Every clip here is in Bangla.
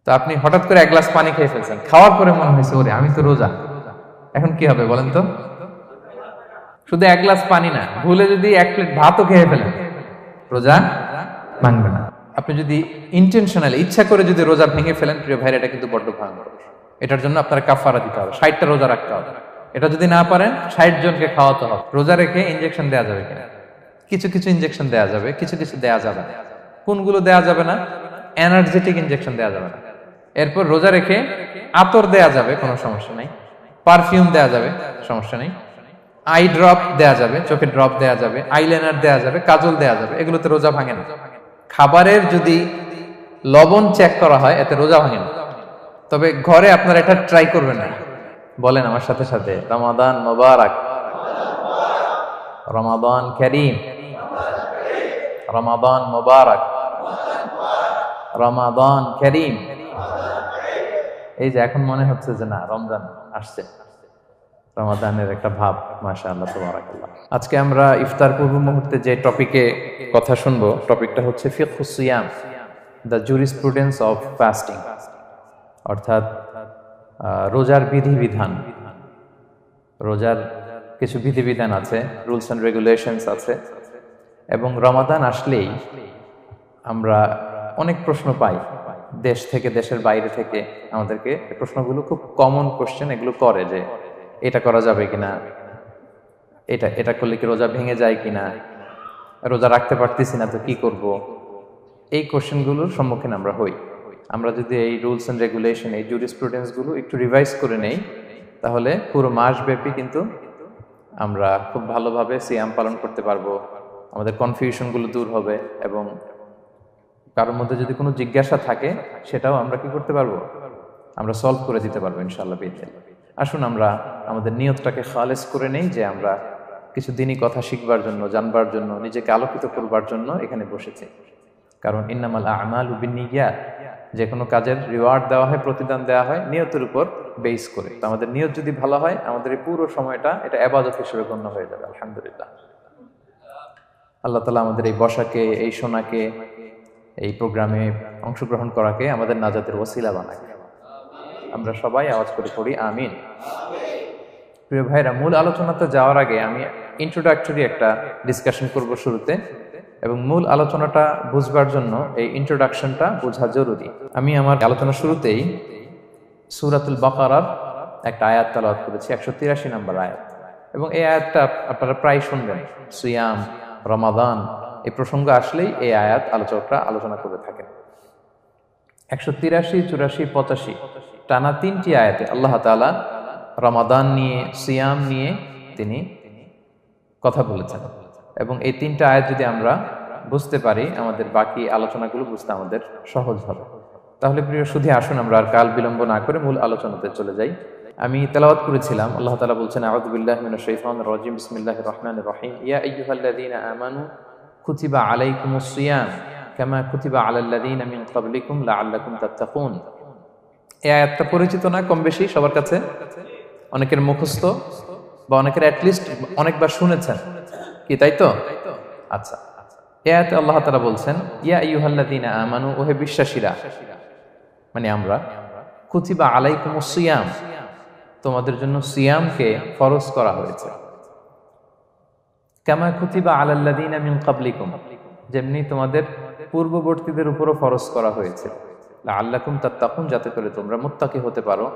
তো আপনি হঠাৎ করে এক গ্লাস পানি খেয়ে ফেলছেন, খাওয়ার পরে মনে হয়েছে ওরে আমি তো রোজা, এখন কি হবে বলেন তো? শুধু এক গ্লাস পানি না, ভুলে যদি এক প্লেট ভাতও খেয়ে ফেলেন, রোজা ভাঙবে না। আপনি যদি ইন্টেনশনালি ইচ্ছা করে যদি রোজা ভেঙে ফেলেন, প্রিয় ভাইরা, এটা কিন্তু বড্ড ভয়ঙ্কর। এটার জন্য আপনার কাফারা দিতে হবে, 60টা রোজা রাখতে হবে। এটা যদি না পারেন 60 জনকে খাওয়াতে হবে। রোজা রেখে ইনজেকশন দেওয়া যাবে কিনা? কিছু কিছু ইনজেকশন দেওয়া যাবে, কিছু কিছু দেওয়া যাবে না। কোনগুলো দেওয়া যাবে না? এনার্জেটিক ইনজেকশন দেওয়া যাবে না। এরপর রোজা রেখে আতর দেওয়া যাবে, কোনো সমস্যা নাই। পারফিউম দেওয়া যাবে, সমস্যা নেই। আই ড্রপ দেওয়া যাবে, চোখে ড্রপ দেওয়া যাবে, আইলাইনার দেওয়া যাবে, কাজল দেওয়া যাবে, এগুলোতে রোজা ভাঙে না। খাবারের যদি লবণ চেক করা হয়, এতে রোজা ভাঙে না। তবে ঘরে আপনারা এটা ট্রাই করবেন না। বলেন আমার সাথে সাথে, রমাদান মোবারক, রমাদান কারীম, রমাদান মোবারক, রমাদান কারীম। এই যে এখন মনে হচ্ছে যে না, রমজান আসছে, রমাদানের একটা ভাব, মাশাআল্লাহ, তাবারাকাল্লাহ। আজকে আমরা ইফতার পূর্ব মুহূর্তে যে টপিকে কথা শুনবো, টপিকটা হচ্ছে ফিকহুস সিয়াম, দ্য জুরিসপ্রুডেন্স অফ ফাস্টিং, অর্থাৎ রোজার বিধিবিধান। রোজার কিছু বিধিবিধান আছে, রুলস এন্ড রেগুলেশনস আছে। এবং রমাদান আসলেই আমরা অনেক প্রশ্ন পাই, দেশ থেকে, দেশের বাইরে থেকে আমাদেরকে প্রশ্নগুলো খুব কমন কোশ্চেন এগুলো করে, যে এটা করা যাবে কিনা, এটা এটা করলে কি রোজা ভেঙে যায় কিনা, রোজা রাখতে পারতেছি না তো কি করব। এই কোশ্চেনগুলোর সম্মুখীন আমরা হই। আমরা যদি এই রুলস এন্ড রেগুলেশন, এই জুরিসপ্রুডেন্স গুলো একটু রিভাইজ করে নেই, তাহলে পুরো মাস ব্যাপী কিন্তু আমরা খুব ভালোভাবে সিয়াম পালন করতে পারবো। আমাদের কনফিউশন গুলো দূর হবে, এবং কারোর মধ্যে যদি কোনো জিজ্ঞাসা থাকে সেটাও আমরা কি করতে পারবো, আমরা সলভ করে দিতে পারবো ইনশাআল্লাহ বিইذনিল্লাহ। আসুন আমরা আমাদের নিয়তটাকে খালেস করে নেই, যে আমরা কিছু দিনই কথা শিখবার জন্য, জানবার জন্য, নিজেকে আলোকিত করবার জন্য এখানে বসেছি। কারণ ইন্নামাল আমালু বিন্নিয়াত, যে কোনো কাজের রিওয়ার্ড দেওয়া হয়, প্রতিদান দেওয়া হয় নিয়তের উপর বেস করে। তো আমাদের নিয়ত যদি ভালো হয়, আমাদের এই পুরো সময়টা এটা ইবাদত হিসেবে গণ্য হয়ে যাবে, আলহামদুলিল্লাহ। আল্লাহ তাআলা আমাদের এই বসাকে, এই শোনাকে, এই প্রোগ্রামে অংশগ্রহণ করাকে আমাদের নাজাতের ওসিলা বানায়। আমরা সবাই আওয়াজ করে পড়ি আমিন। প্রিয় ভাইরা, মূল আলোচনাতে যাওয়ার আগে আমি ইন্ট্রোডাক্টরি একটা ডিসকাশন করব শুরুতে, এবং মূল আলোচনাটা বুঝবার জন্য এই ইন্ট্রোডাকশনটা বোঝা জরুরি। আমি আমার আলোচনা শুরুতেই সূরাতুল বাকারার একটা আয়াত তেলাওয়াত করেছি, 183 নম্বর আয়াত। এবং এই আয়াতটা আপনারা প্রায় শুনবেন, সিয়াম, রমাদান এই প্রসঙ্গ আসলেই এই আয়াত আলোচকরা আলোচনা করে থাকেন। 183, 84, 85 টানা 3টি আয়াতে আল্লাহ তাআলা রমাদান নিয়ে, সিয়াম নিয়ে তিনি কথা বলেছেন। এবং এই 3টা আয়াত যদি আমরা বুঝতে পারি, আমাদের বাকি আলোচনাগুলো বুঝতে আমাদের সহজ হবে। তাহলে প্রিয় সুধী, আসুন আমরা আর কাল বিলম্ব না করে মূল আলোচনাতে চলে যাই। আমি তেলাওয়াত করেছিলাম, আল্লাহ তাআলা বলছেন, আউযু বিল্লাহি মিনাশ শাইতানির রাজিম, বিসমিল্লাহির রহমানির রহিম, ইয়া আইয়ুহাল্লাযীনা আমানু কুতিবা আলাইকুমুস সিয়াম কামা কুতিবা আলাল্লাযীনা মিন ক্বাবলিকুম লাআল্লাকুম তাত্তাকুন। এই আয়াতটা পরিচিত না কম বেশি সবার কাছে? অনেকের মুখস্থ, বা অনেকের অ্যাটলিস্ট অনেকবার শুনেছেন কি, তাই তো? আচ্ছা, এই আয়াতে আল্লাহ তাআলা বলছেন, ইয়া আইয়ুহাল্লাযীনা আমানু, ওহে বিশ্বাসীরা, মানে আমরা, কুতিবা আলাইকুমুস সিয়াম, তোমাদের জন্য সিয়ামকে ফরজ করা হয়েছে, কামা কুতিবা আলাল্লাযীনা মিন ক্বাবলিকুম, যেমনি তোমাদের পূর্ববর্তীদের উপরও ফরজ করা হয়েছে, লাআল্লাকুম তাত্তাকুন, যাতে করে তোমরা মুত্তাকি হতে পারো,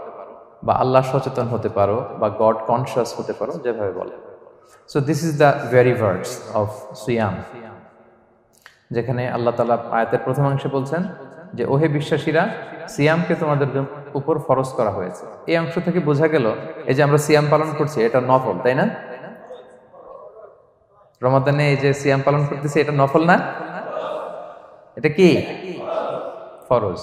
বা আল্লাহ সচেতন হতে পারো, বা গড কনশিয়াস হতে পারো, যেভাবে বলে। So this is the very words of সিয়াম, যেখানে আল্লাহ তাআলা আয়াতের প্রথমাংশে বলছেন যে ওহে বিশ্বাসীরা, সিয়ামকে তোমাদের উপর ফরজ করা হয়েছে। এই অংশ থেকে বোঝা গেল, এই যে আমরা সিয়াম পালন করছি এটা নফল, তাই না? রমাদানে এই যে সিয়াম পালন করতেছি এটা নফল না, এটা কি ফরজ।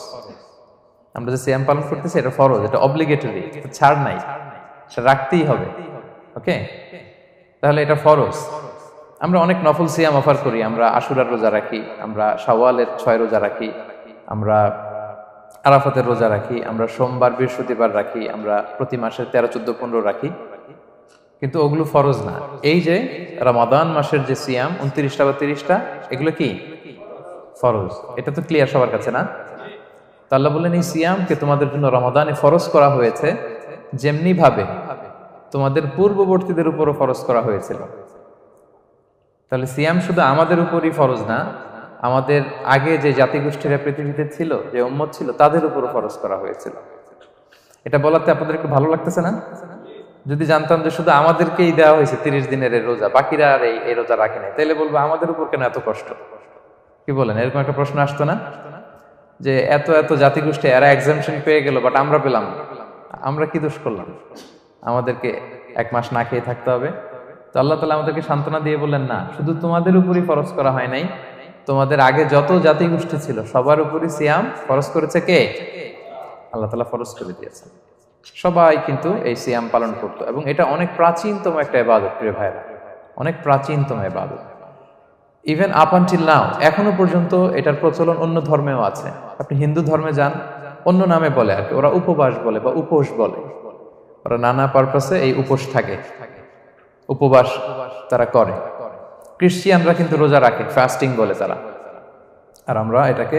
আমরা যে সিয়াম পালন করতেছি এটা ফরজ, এটা অব্লিগেটরি, এটা ছাড় নাই, সেটা রাখতেই হবে। ওকে, তাহলে এটা ফরজ। আমরা অনেক নফল সিয়াম অফার করি, আমরা আশুরার রোজা রাখি, আমরা শাওয়ালের 6 রোজা রাখি, আমরা আরাফাতের রোজা রাখি, আমরা সোমবার বৃহস্পতিবার রাখি, আমরা প্রতি মাসের 13, 14, 15 রাখি, কিন্তু ওগুলো ফরজ না। এই যে রমাদান মাসের যে সিয়াম 29টা বা 30টা, এগুলো কি ফরজ? এটা তো ক্লিয়ার সবার কাছে না? তো আল্লাহ বললেন এই সিয়ামকে তোমাদের জন্য রমাদানে ফরজ করা হয়েছে যেমনি ভাবে তোমাদের পূর্ববর্তীদের উপরও ফরজ করা হয়েছিল। তাহলে সিয়াম শুধু আমাদের উপরই ফরজ না, আমাদের আগে যে জাতিগোষ্ঠীরা পৃথিবীতে ছিল, যে উম্মত ছিল, তাদের উপরও ফরজ করা হয়েছিল। এটা বলাতে আপনাদের একটু ভালো লাগতেছে না? যদি জানতাম যে শুধু আমাদেরকেই দেওয়া হয়েছে 30 দিনের এই রোজা, বাকিরা আর এই রোজা রাখে নাই, তাইলে বলবো আমাদের উপর কেন এত কষ্ট? কি বলেন? এরকম একটা প্রশ্ন আসতো না যে এত এত জাতিগোষ্ঠী এরা এক্সামশন পেয়ে গেল, বাট আমরা পেলাম না। আমরা কি দোষ করলাম? আমাদেরকে 1 মাস না খেয়ে থাকতে হবে? তো আল্লাহ তাআলা আমাদেরকে সান্ত্বনা দিয়ে বললেন, না, শুধু তোমাদের উপরই ফরজ করা হয় নাই, তোমাদের আগে যত জাতিগোষ্ঠী ছিল সবার উপরই সিয়াম ফরজ করেছে কে? আল্লাহ তাআলা ফরজ করে দিয়েছেন। সবাই কিন্তু এই সিয়াম পালন করতো, এবং এটা অনেক প্রাচীনতম একটা ইবাদত প্রিয় ভাইরা, অনেক প্রাচীনতম ইবাদত। ইভেন আপ আনটিল নাও, এখনো পর্যন্ত এটার প্রচলন অন্য ধর্মেও আছে। আপনি হিন্দু ধর্মে যান, অন্য নামে বলে আর কি, ওরা উপবাস বলে বা উপোস বলে। ওরা নানা পারপাসে এই উপোস থাকে, উপবাস তারা করে। ক্রিশ্চিয়ানরা কিন্তু রোজা রাখে, ফাস্টিং বলে তারা, আর আমরা এটাকে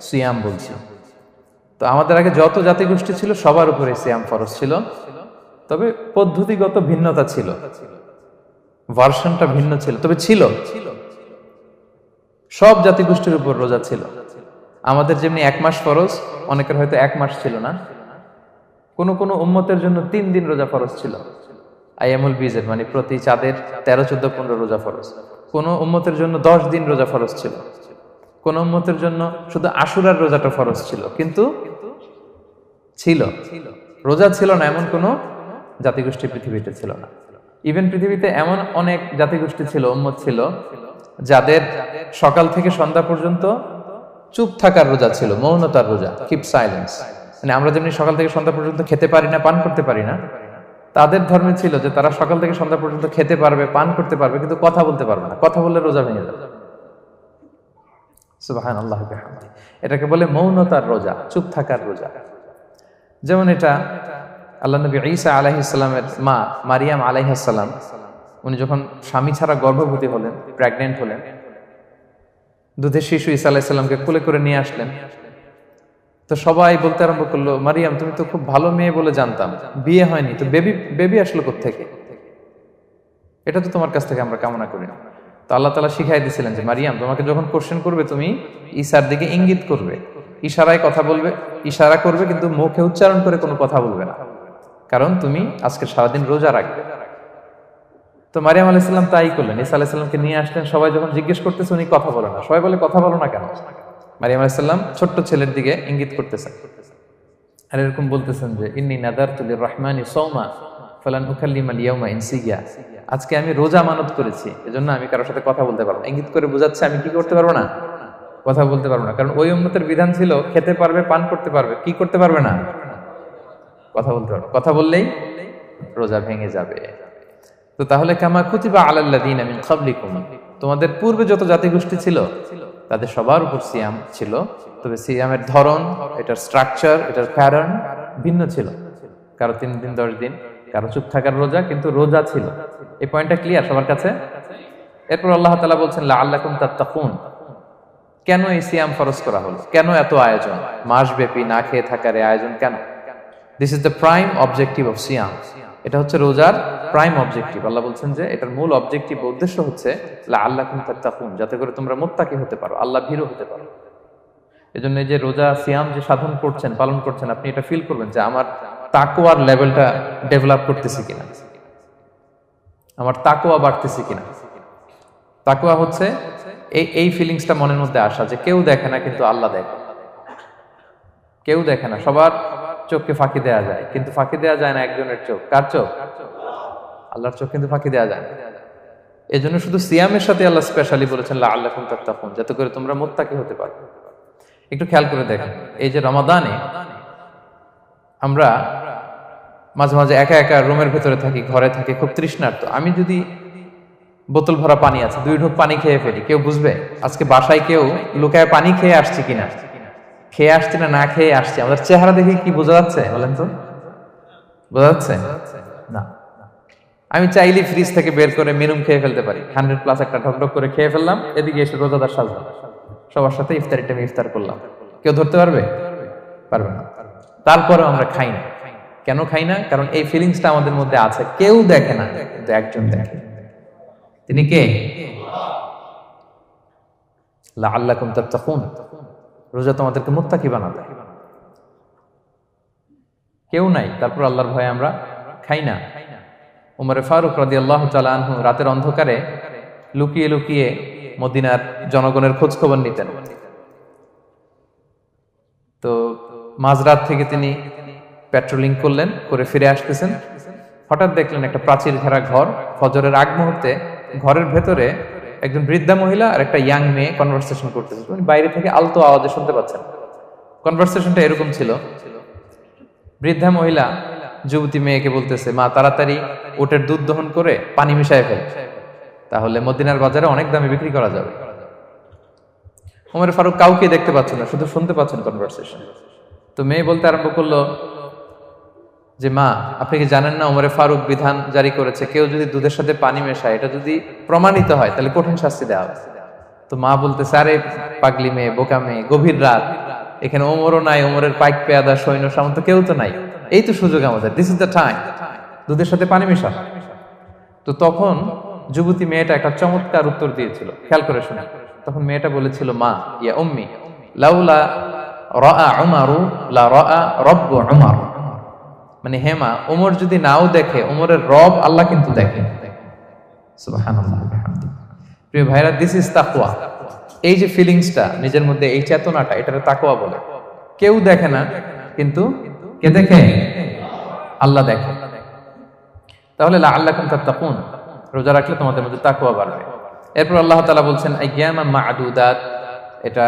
সিয়াম বলছি। তো আমাদের আগে যত জাতিগোষ্ঠী ছিল সবার উপরে সিয়াম ফরজ ছিল, তবে পদ্ধতিগত ভিন্নতা ছিল, ভার্সনটা ভিন্ন ছিল, তবে ছিল। সব জাতিগোষ্ঠীর উপর রোজা ছিল। আমাদের যেমনি 1 মাস ফরজ, অনেকের হয়তো 1 মাস ছিল না। কোন কোন উম্মতের জন্য 3 দিন রোজা ফরজ ছিল, আইয়ামুল বীজের, মানে প্রতি চাঁদের 13, 14, 15 রোজা ফরজ। কোন উম্মতের জন্য 10 দিন রোজা ফরজ ছিল, কোন উম্মতের জন্য শুধু আশুরার রোজাটা ফরজ ছিল, কিন্তু ছিল। রোজা ছিল না এমন কোন জাতিগোষ্ঠী পৃথিবীতে ছিল না। ইভেন পৃথিবীতে এমন অনেক জাতিগোষ্ঠী ছিল, উম্মত ছিল, যাদের সকাল থেকে সন্ধ্যা পর্যন্ত চুপ থাকার রোজা ছিল, মৌনতার রোজা, কিপ সাইলেন্স। মানে আমরা যেমনি সকাল থেকে সন্ধ্যা পর্যন্ত খেতে পারি না, পান করতে পারি না, তাদের ধর্মে ছিল যে তারা সকাল থেকে সন্ধ্যা পর্যন্ত খেতে পারবে, পান করতে পারবে, কিন্তু কথা বলতে পারবে না। কথা বললে রোজা ভেঙে যাবে। সুবহানাল্লাহ বিহামদিহি। এটাকে বলে মৌনতার রোজা, চুপ থাকার রোজা। যেমন এটা আল্লাহ নবী ঈসা আলাইহিস সালামের মা মারিয়াম আলাইহিস সালাম, উনি যখন স্বামী ছাড়া গর্ভবতী হলেন, প্রেগন্যান্ট হলেন, দুধের শিশু ঈসা আলাইহিস সালামকে কোলে করে নিয়ে আসলেন। তো সবাই বলতে আরম্ভ করলো, মারিয়াম তুমি তো খুব ভালো মেয়ে বলে জানতাম, বিয়ে হয়নি, তো বেবি আসলো কোত্থেকে? এটা তো তোমার কাছ থেকে আমরা কামনা করি না। তো আল্লাহ তাআলা শিখাই দিয়েছিলেন যে মারিয়াম, তোমাকে যখন কোশ্চেন করবে তুমি ঈসার দিকে ইঙ্গিত করবে, ইশারায় কথা বলবে, ইশারা করবে, কিন্তু মুখে উচ্চারণ করে কোনো কথা বলবে না, কারণ তুমি আজকে সারাদিন রোজা রাখবে। তো মারিয়াম আলাইহিস সালাম তাই করলেন, ঈসা আলাইহিস সালামকে নিয়ে আসলেন। সবাই যখন জিজ্ঞেস করতেছে উনি কথা বলে না, সবাই বলে কথা বলো না কেন? মারিয়াম আলাইহিস সালাম ছোট্ট ছেলের দিকে ইঙ্গিত করতেছেন, আর এরকম বলতেছেন যে ইন্নী নাযারতু লির-রাহমানি সাওমা ফালান উকাল্লিমাল ইয়াওমা ইনসিয়া, আজকে আমি রোজা মানত করেছি, এজন্য আমি কারোর সাথে কথা বলতে পারবো না। ইঙ্গিত করে বোঝাচ্ছে আমি কি করতে পারবো না? কথা বলতে পারবো না। কারণ ওই উম্মতের বিধান ছিল খেতে পারবে, পান করতে পারবে, কি করতে পারবে না? কথা বলতে পারবে। কথা বললেই রোজা ভেঙে যাবে। তো তাহলে কামা কুতিবা আলাল্লাযিনা মিন ক্বাবলিকুম, তোমাদের পূর্বে যত জাতিগোষ্ঠী ছিল তাদের সবার উপর সিয়াম ছিল, তবে সিয়ামের ধরন, এটার স্ট্রাকচার, এটার প্যাটার্ন ভিন্ন ছিল। কারো 3 দিন 10 দিন, কারো চুপ থাকার রোজা, কিন্তু রোজা ছিল। এই পয়েন্টটা ক্লিয়ার সবার কাছে? এরপর আল্লাহ তাআলা বলছেন লাআল্লাকুম তাত্তাকুন, কেন এই সিয়াম ফরজ করা হলো? কেন এত আয়োজন? মাসব্যাপী না খেয়ে থাকার এই আয়োজন কেন? This is the prime objective of সিয়াম। এটা হচ্ছে রোজার প্রাইম অবজেক্টিভ। আল্লাহ বলছেন যে এটার মূল অবজেক্টিভ, উদ্দেশ্য হচ্ছে লাআল্লাকুম তাত্তাকুন, যাতে করে তোমরা মুত্তাকি হতে পারো, আল্লাহ ভীরু হতে পারো। এজন্য এই যে রোজা সিয়াম যে সাধন করছেন, পালন করছেন, আপনি এটা ফিল করবেন যে আমার তাকওয়ার লেভেলটা ডেভেলপ করতেছি কিনা, আমার তাকওয়া বাড়তেছে কিনা। তাকওয়া হচ্ছে এই ফিলিংসটা মনের মধ্যে আসা যে কেউ দেখে না কিন্তু আল্লাহ দেখে। কেউ দেখে না, সবার চোখকে ফাঁকি দেয়া যায়, কিন্তু ফাঁকি দেয়া যায় না একজনের চোখ। কার চোখ? আল্লাহর চোখ কিন্তু ফাঁকি দেয়া যায় না। এই জন্য শুধু সিয়ামের সাথে আল্লাহ স্পেশালি বলেছেন লাআল্লাকুম তাত্তাকুন, যাতে করে তোমরা মুত্তাকি হতে পারো। একটু খেয়াল করে দেখেন, এই যে রমাদানে আমরা মাঝে মাঝে একা একা রুমের ভেতরে থাকি, ঘরে থাকি, খুব তৃষ্ণার্ত। আমি যদি বোতল ভরা পানি আছে, 2 ঢোক পানি খেয়ে ফেলি, কেউ বুঝবে? আজকে বাসায় কেউ লুকায় পানি খেয়ে আসছি কিনা, খেয়ে আসছি না খেয়ে আসছি, আমাদের চেহারা দেখে কি বোঝা যাচ্ছে বলেন তো? বোঝা যাচ্ছে না। আমি চাইলে ফ্রিজ থেকে বের করে মিনুম খেয়ে ফেলতে পারি, 100+ একটা ঢকঢক করে খেয়ে ফেললাম, এদিকে এসে রোজাদার সাজলাম, সবার সাথে ইফতারিটা আমি ইফতার করলাম, কেউ ধরতে পারবে? পারবে না। তারপরেও আমরা খাই না। কেন খাই না? কারণ এই ফিলিংসটা আমাদের মধ্যে আছে, কেউ দেখে না কিন্তু একজন দেখে। তিনি কে? লাআল্লাকুম তাত্তাকুন। রোজা তোমাদেরকে মুত্তাকি বানাবে। কেউ নাই, তারপর আল্লাহর ভয়ে আমরা খাই না। উমরে ফারুক রাদিয়াল্লাহু তাআলা আনহু রাতের অন্ধকারে লুকিয়ে লুকিয়ে মদিনার জনগণের খোঁজ খবর নিতেন। তো মাঝরাত থেকে তিনি পেট্রোলিং করলেন, করে ফিরে আসতেছেন। হঠাৎ দেখলেন একটা প্রাচীর ঘেরা ঘর। ফজরের আগ মুহূর্তে ঘরের ভেতরে একজন বৃদ্ধা মহিলা আর একটা ইয়াং মেয়ে কনভারসেশন করতেছে। উনি বাইরে থেকে আলতো আওয়াজে শুনতে পাচ্ছেন। কনভারসেশনটা এরকম ছিল, বৃদ্ধা মহিলা যুবতী মেয়েকে বলতেছে, মা তাড়াতাড়ি উটের দুধ দহন করে পানি মিশায় ফেল, তাহলে মদিনার বাজারে অনেক দামে বিক্রি করা যাবে। ওমর ফারুক কাউকে দেখতে পাচ্ছেন না, শুধু শুনতে পাচ্ছেন কনভারসেশন। তো মেয়ে বলতে আরম্ভ করলো যে, মা আপনি কি জানেন না ওমরে ফারুক বিধান জারি করেছে, কেউ যদি দুধের সাথে পানি মেশায়, এটা যদি প্রমাণিত হয় তাহলে কঠিন শাস্তি দেওয়া হবে। তো মা বলতেছে, আরে পাগলি মেয়ে, বোকা মেয়ে, গভীর রাত, এখানে ওমরও নাই, ওমরের পাইক পেয়াদা সৈন্য সামন্ত কেউ তো নাই, এই তো সুযোগ আমাদের, দিস ইজ দ্য টাইম, দুধের সাথে পানি মেশা। তো তখন যুবতী মেয়েটা একটা চমৎকার উত্তর দিয়েছিল, খেয়াল করে শুনে। তখন মেয়েটা বলেছিল, মা ইয়া উম্মি লাউলা রাআ উমারু লা রাআ রব্বু উমার। মানে হে মা, ওমর যদি নাও দেখে, ওমরের রব আল্লাহ কিন্তু দেখে। সুবহানাল্লাহ বিহামদি। প্রিয় ভাইরা, দিস ইজ তাকওয়া। এই যে ফিলিংসটা নিজের মধ্যে, এই চেতনাটা, এটারে তাকওয়া বলে। কেউ দেখে না কিন্তু কে দেখে? আল্লাহ দেখে। তাহলে লাআল্লাকুম তাত্তাকুন, রোজা রাখলে তোমাদের মধ্যে তাকওয়া বাড়বে। এরপর আল্লাহ তাআলা বলছেন আইয়ামান মা'দুদাত, এটা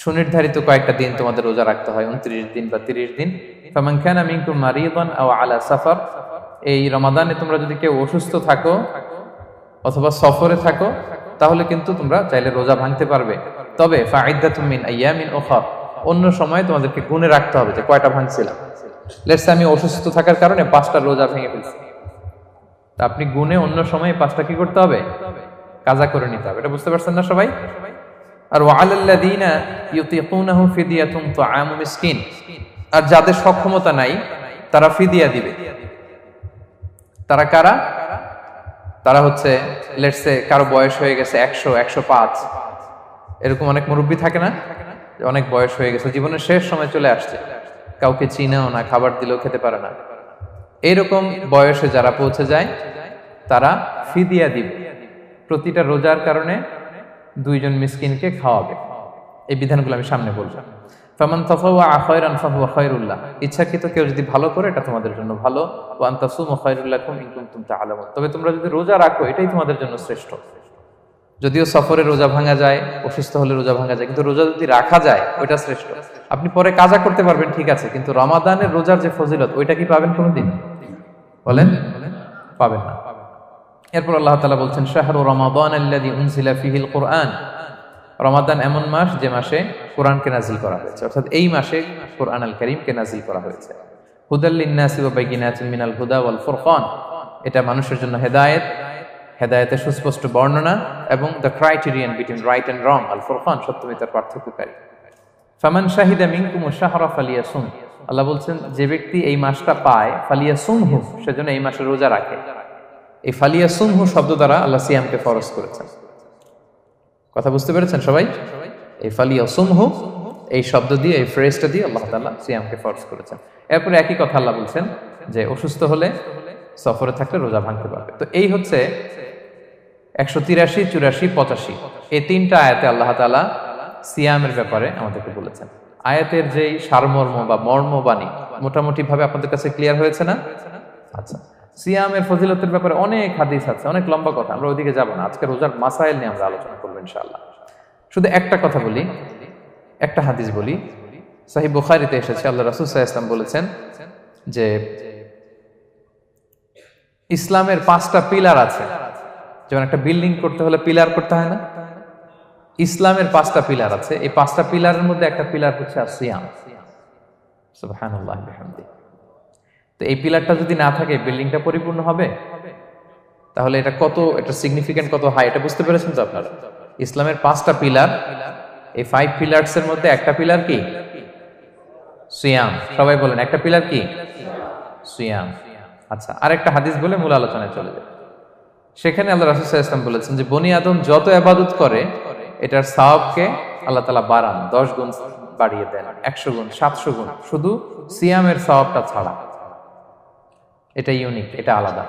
সুনির্ধারিত কয়েকটা দিন তোমাদের রোজা রাখতে হয়, 29 দিন বা 30 দিন। ফামান কানা মিনকুম মারিদান আও আলা সাফার, এই রমাদানে তোমরা যদি কেউ অসুস্থ থাকো অথবা সফরে থাকো, তাহলে কিন্তু তোমরা চাইলে রোজা ভাঙতে পারবে। তবে ফাইদ্দাতুম মিন আইয়ামিন উখর, অন্য সময় তোমাদেরকে গুণে রাখতে হবে যে কয়টা ভাঙছিলাম। লেটস সে আমি অসুস্থ থাকার কারণে 5টা রোজা ভেঙে ফেলছি, তা আপনি গুণে অন্য সময় 5টা কি করতে হবে? কাজা করে নিতে হবে। এটা বুঝতে পারছেন না সবাই? আর ওয়ালাল্লাযীনা ইউতিকুনাহু ফিদিয়াতুন তুআমু মিসকিন, আর যাদের সক্ষমতা নাই তারা ফিদিয়া দিবে। তারা কারা? তারা হচ্ছে লেটস সে কারো বয়স হয়ে গেছে 100, 105, এরকম অনেক মুরব্বী থাকে না, অনেক বয়স হয়ে গেছে, জীবনের শেষ সময় চলে আসছে, কাউকে চিনেও না, খাবার দিলেও খেতে পারে না। এইরকম বয়সে যারা পৌঁছে যায় তারা ফিদিয়া দিবে। প্রতিটা রোজার কারণে 2 জন মিসকিনকে খাওয়াবে। এই বিধানগুলো আমি সামনে বলবো। ফামান তাফাওয়া খায়রান ফাহুয়া খায়রুল্লাহ, ইচ্ছাকৃত কেউ যদি ভালো করে এটা তোমাদের জন্য ভালো। ওয়া আন তাসুমু খায়রুল লাকুম ইন কুনতুম তা'লামুন, তবে তোমরা যদি রোজা রাখো এটাই তোমাদের জন্য শ্রেষ্ঠ। যদিও সফরে রোজা ভাঙা যায়, অসুস্থ হলে রোজা ভাঙা যায়, কিন্তু রোজা যদি রাখা যায় ওইটা শ্রেষ্ঠ। আপনি পরে কাজা করতে পারবেন, ঠিক আছে, কিন্তু রমাদানের রোজার যে ফজিলত ওইটা কি পাবেন কোনোদিন? বলেন, পাবেন না। এরপর আল্লাহ তাআলা বলছেন শাহরু রমাদান আল্লাযী উনজিলা ফীহিল কুরআন, রমাদান এমন মাস যে মাসে কোরআনকে নাজিল করা হয়েছে, অর্থাৎ এই মাসে কোরআন আল কারীমকে নাজিল করা হয়েছে। হুদাল লিন-নাসি ওয়া বাইয়িনাতিন মিনাল হুদা ওয়াল ফুরকান, এটা মানুষের জন্য হেদায়েত, হেদায়েতের সুস্পষ্ট বর্ণনা, এবং the criterion between right and wrong, আল ফুরকান সত্যমিতার পার্থক্যকারী। ফামান শাহিদা মিনকুম শাহরা ফালিয়াসুম, আল্লাহ বলছেন যে ব্যক্তি এই মাসটা পায়, ফালিয়াসুমহু, সেজন্য এই মাসে রোজা রাখে। এই ফালিয়াসুমহু শব্দ দ্বারা আল্লাহ সিয়ামকে ফরজ করেছেন। কথা বুঝতে পেরেছেন সবাই? এই ফালিয়াসুমহু এই শব্দ দিয়ে, এই ফ্রেজটা দিয়ে আল্লাহ তাআলা সিয়ামকে ফরজ করেছেন। এরপরে একই কথা আল্লাহ বলছেন যে অসুস্থ হলে, সফরে থাকলে রোজা ভাঙতে পারবে। তো এই হচ্ছে 183, 84, 85 এই 3টা আয়াতে আল্লাহ তাআলা সিয়ামের ব্যাপারে আমাদেরকে বলেছেন। আয়াতের যেই সারমর্ম বা মর্মবাণী মোটামুটি ভাবে আপনাদের কাছে ক্লিয়ার হয়েছে না? আচ্ছা, সিয়ামের ফজিলতের ব্যাপারে অনেক হাদিস আছে, অনেক লম্বা কথা, আমরা ওইদিকে যাব না। আজকে রোজার মাসাইল নিয়ে আমরা আলোচনা করবো ইনশাআল্লাহ। শুধু একটা কথা বলি, একটা হাদিস বলি। সহিহ বুখারীতে এসেছে, আল্লাহ রাসূল সাল্লাল্লাহু আলাইহি ওয়াসাল্লাম বলেছেন যে ইসলামের 5টা পিলার আছে। যেমন একটা বিল্ডিং করতে হলে পিলার করতে হয় না? ইসলামের 5টা পিলার আছে। এই 5টা পিলারের মধ্যে একটা পিলার হচ্ছে সিয়াম। সুবহানাল্লাহ বিহামদি। তো এই পিলারটা যদি না থাকে বিল্ডিংটা পরিপূর্ণ হবে? তাহলে এটা কত, এটা সিগনিফিকেন্ট কত হাই, এটা বুঝতে পেরেছেন তো আপনারা? ইসলামের 5টা পিলার, এই 5 পিলার্স এর মধ্যে একটা পিলার কি? সিয়াম। সবাই বলেন একটা পিলার কি? সিয়াম। আচ্ছা, আরেকটা হাদিস বলে মূল আলোচনায় চলে যায়। সেখানে আল্লাহ রাসূল সাল্লাল্লাহু আলাইহি ওয়াসাল্লাম বলেছেন যে বনি আদম যত ইবাদত করে এটার সওয়াবকে আল্লাহ তাআলা বাড়ান, 10 গুণ বাড়িয়ে দেন, 100 গুণ, 700 গুণ, শুধু সিয়ামের সওয়াবটা ছাড়া। এটা ইউনিক, এটা আলাদা।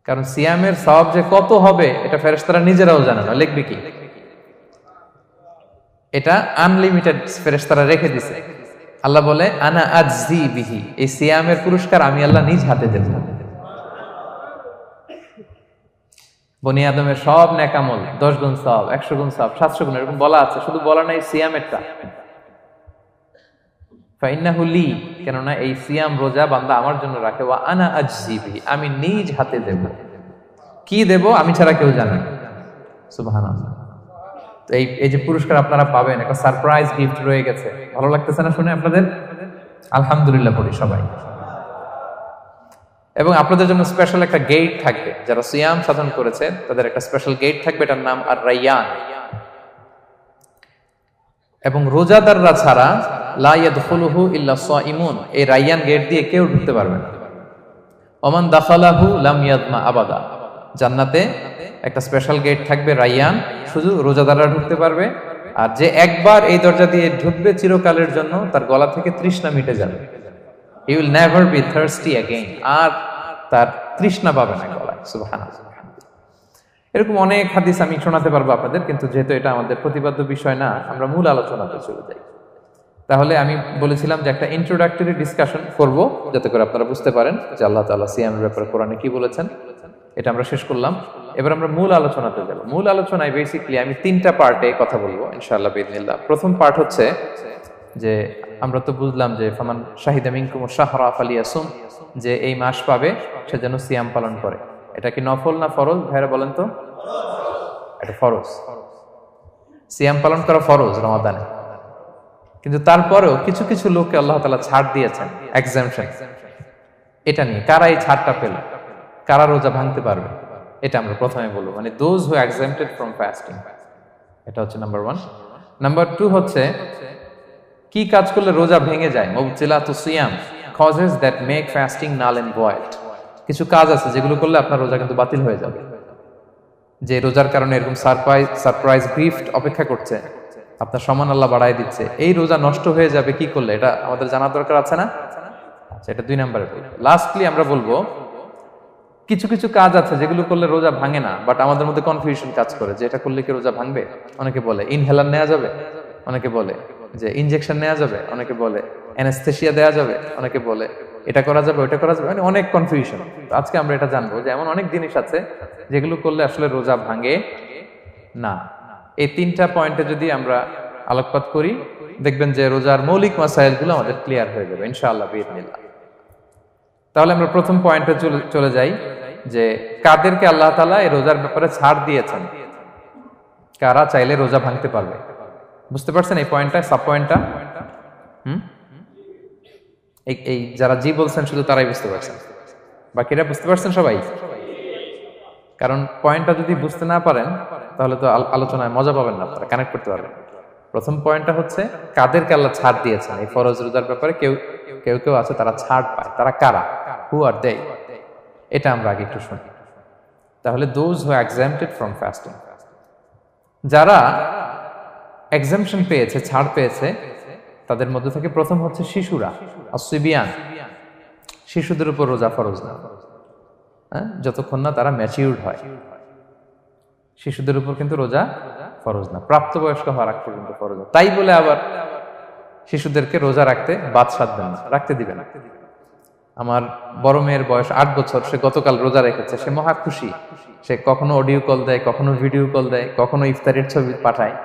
কারণ সিয়ামের সওয়াব যে কত হবে এটা ফেরেশতারা নিজেরাও জানে না, লিখবে কি? এটা আনলিমিটেড ফেরেশতারা রেখে দিছে। আল্লাহ বলে আনা আজজি বিহি, এই সিয়ামের পুরস্কার আমি আল্লাহ নিজ হাতে দেব। বনি আদমের সব নেক আমল 10 গুণ সওয়াব, 100 গুণ সওয়াব, 700 গুণ, এরকম বলা আছে, শুধু বলা নাই সিয়ামেরটা। ফাইন্নাহু লি, কেননা এই সিয়াম রোজা বান্দা আমার জন্য রাখে, ওয়া আনা আজজি বিহি, আমি নিজ হাতে দেব। কি দেব আমি ছাড়া কেউ জানে না। সুবহানাল্লাহ। তো এই যে পুরস্কার আপনারা পাবেন, একটা সারপ্রাইজ গিফট রয়ে গেছে। ভালো লাগতেছে না শুনে আপনাদের? আলহামদুলিল্লাহ পড়ি সবাই। এবং আপনাদের জন্য স্পেশাল একটা গেট থাকবে, যারা সিয়াম সাধন করেছে তাদের একটা স্পেশাল গেট থাকবে, এটার নাম আর রাইয়ান। এবং রোজাদাররা ছাড়া লা ইয়াদখুলুহু ইল্লা সাইমুন, এই রাইয়ান গেট দিয়ে কেউ ঢুকতে পারবে না। ওমান দাখালাহু লাম ইয়াদমা আবাদা, জান্নাতে একটা স্পেশাল গেট থাকবে রাইয়ান, শুধু রোজাদাররা ঢুকতে পারবে। আর যে একবার এই দরজা দিয়ে ঢুকবে চিরকালের জন্য তার গলা থেকে তৃষ্ণা মিটে যাবে। He will never be thirsty again, আর তার তৃষ্ণা পাবে না গলায়। সুবহানাল্লাহ। এরকম অনেক হাদিস আমি শোনাতে পারবো আপনাদের, কিন্তু যেহেতু এটা আমাদের প্রতিপাদ্য বিষয় না, আমরা মূল আলোচনাতে চলে যাই। তাহলে আমি বলেছিলাম যে একটা ইন্ট্রোডাক্টরি ডিসকাশন করব, যাতে করে আপনারা বুঝতে পারেন যে আল্লাহ তাআলা সিয়ামের ব্যাপারে কোরআনে কি বলেছেন। এটা আমরা শেষ করলাম, এবার আমরা মূল আলোচনাতে যাব। মূল আলোচনায় বেসিক্যালি আমি 3টা পার্টে কথা বলবো ইনশাআল্লাহ বিইذনিল্লাহ। প্রথম পার্ট হচ্ছে যে আমরা তো বুঝলাম যে ফামান শাহিদা মিনকুম শাহরা ফালিয়াসুম, যে এই মাস পাবে সে যেন সিয়াম পালন করে। এটা কি নফল না ফরজ ভাইরা বলেন তো? এটা ফরজ। সিয়াম পালন করা ফরজ রমাদানে। কিন্তু তারপরেও কিছু কিছু লোককে আল্লাহ তাআলা ছাড় দিয়েছেন, এক্সাম্পশন। এটা নিয়ে কারা এই ছাড়টা পেল, কারা রোজা ভাঙতে পারবে, এটা আমরা প্রথমে বলবো। মানে দোজ হু এক্সাম্পটেড ফ্রম ফাস্টিং, এটা হচ্ছে নাম্বার 1। নাম্বার 2 হচ্ছে কি কাজ করলে রোজা ভেঙে যায়। মুবতিলাতুস সিয়াম, causes that make fasting null and void. কিছু কাজ আছে যেগুলো করলে আপনার রোজা কিন্তু বাতিল হয়ে যাবে। যে রোজার কারণে এরকম সারপ্রাইজ গিফট অপেক্ষা করছে, আপনার সম্মান আল্লাহ বাড়ায় দিচ্ছে, এই রোজা নষ্ট হয়ে যাবে কি করলে, এটা আমাদের জানার দরকার আছে না? আচ্ছা, এটা 2 নম্বরে। লাস্টলি আমরা বলবো কিছু কিছু কাজ আছে যেগুলো করলে রোজা ভাঙে না, বাট আমাদের মধ্যে কনফিউশন কাজ করে যে এটা করলে কি রোজা ভাঙবে। অনেকে বলে ইনহেলার নেওয়া যাবে, অনেকে বলে যে ইনজেকশন নেওয়া যাবে, অনেকে বলে অ্যানেস্থেসিয়া দেওয়া যাবে, অনেকে বলে এটা করা যাবে ওটা করা যাবে, মানে অনেক কনফিউশন। আজকে আমরা এটা জানবো যে এমন অনেক জিনিস আছে যেগুলো করলে আসলে রোজা ভাঙে না। এই 3টা পয়েন্টে যদি আমরা আলোকপাত করি, দেখবেন যে রোজার মৌলিক মাসাইলগুলো আমাদের ক্লিয়ার হয়ে যাবে ইনশাআল্লাহ বিইذনিল্লাহ। তাহলে আমরা প্রথম পয়েন্টে চলে যাই যে কাদেরকে আল্লাহ তাআলা এই রোজার ব্যাপারে ছাড় দিয়েছেন, কারা চাইলে রোজা ভাঙতে পারবে। বুঝতে পারছেন এই পয়েন্টটা, সাব পয়েন্টটা? এই যারা জি বলছেন শুধু তারাই বুঝতে পারছেন, বাকিরা বুঝতে পারছেন সবাই? কারণ পয়েন্টটা যদি বুঝতে না পারেন তাহলে তো আলোচনায় মজা পাবেন না, আপনারা কানেক্ট করতে পারবেন। প্রথম পয়েন্টটা হচ্ছে কাদেরকে আল্লাহ ছাড় দিয়েছেন এই ফরজ রোজার ব্যাপারে। কেউ কেউ আছে তারা ছাড় পায়, তারা কারা? হু আর দে? এটা আমরা আগে একটু শুনি। তাহলে দোজ হু এক্সাম্পটেড ফ্রম ফাস্টিং, যারা এক্সাম্পশন পেয়েছে, ছাড় পেয়েছে, তাদের মধ্যে থেকে প্রথম হচ্ছে শিশুরা, আসিবিয়ান। শিশুদের উপর রোজা ফরজ না, যতক্ষণ না তারা ম্যাচিউরড হয়। শিশুদের উপর কিন্তু রোজা ফরজ না, প্রাপ্তবয়স্ক হওয়ার আগ পর্যন্ত ফরজ না। তাই বলে আবার শিশুদেরকে রোজা রাখতে বাদ সাধবেন না, রাখতে দিবেন না। আমার বড় মেয়ের বয়স 8 বছর, সে গতকাল রোজা রেখেছে, সে মহা খুশি। সে কখনো অডিও কল দেয়, কখনো ভিডিও কল দেয়, কখনো ইফতারের ছবি পাঠায়।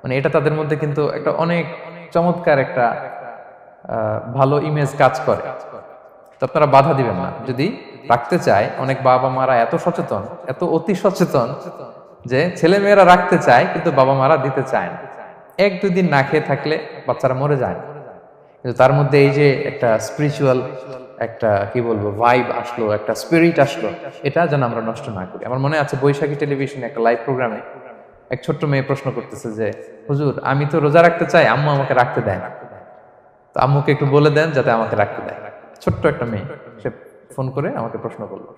মানে এটা তাদের মধ্যে কিন্তু একটা অনেক চমৎকার একটা ভালো ইমেজ কাজ করে। তো আপনারা বাধা দিবেন না যদি রাখতে চায়। অনেক বাবা মারা এত সচেতন, এত অতি সচেতন যে ছেলে মেয়েরা রাখতে চায় কিন্তু বাবা মারা দিতে চায় না। 1-2 দিন না খেয়ে থাকলে বাচ্চারা মরে যায়, কিন্তু তার মধ্যে এই যে একটা স্পিরিচুয়াল একটা কি বলবো ভাইব আসলো, একটা স্পিরিট আসলো, এটা যেন আমরা নষ্ট না করি। আমার মনে আছে বৈশাখী টেলিভিশনে একটা লাইভ প্রোগ্রামে এক ছোট্ট মেয়ে প্রশ্ন করতেছে যে হুজুর আমি তো রোজা রাখতে চাই, আম্মু আমাকে রাখতে দেয় না। তো আম্মুকে একটু বলে দেন যাতে আমাকে রাখতে দেয়। ছোট্ট একটা মেয়ে, সে ফোন করে আমাকে প্রশ্ন করলো।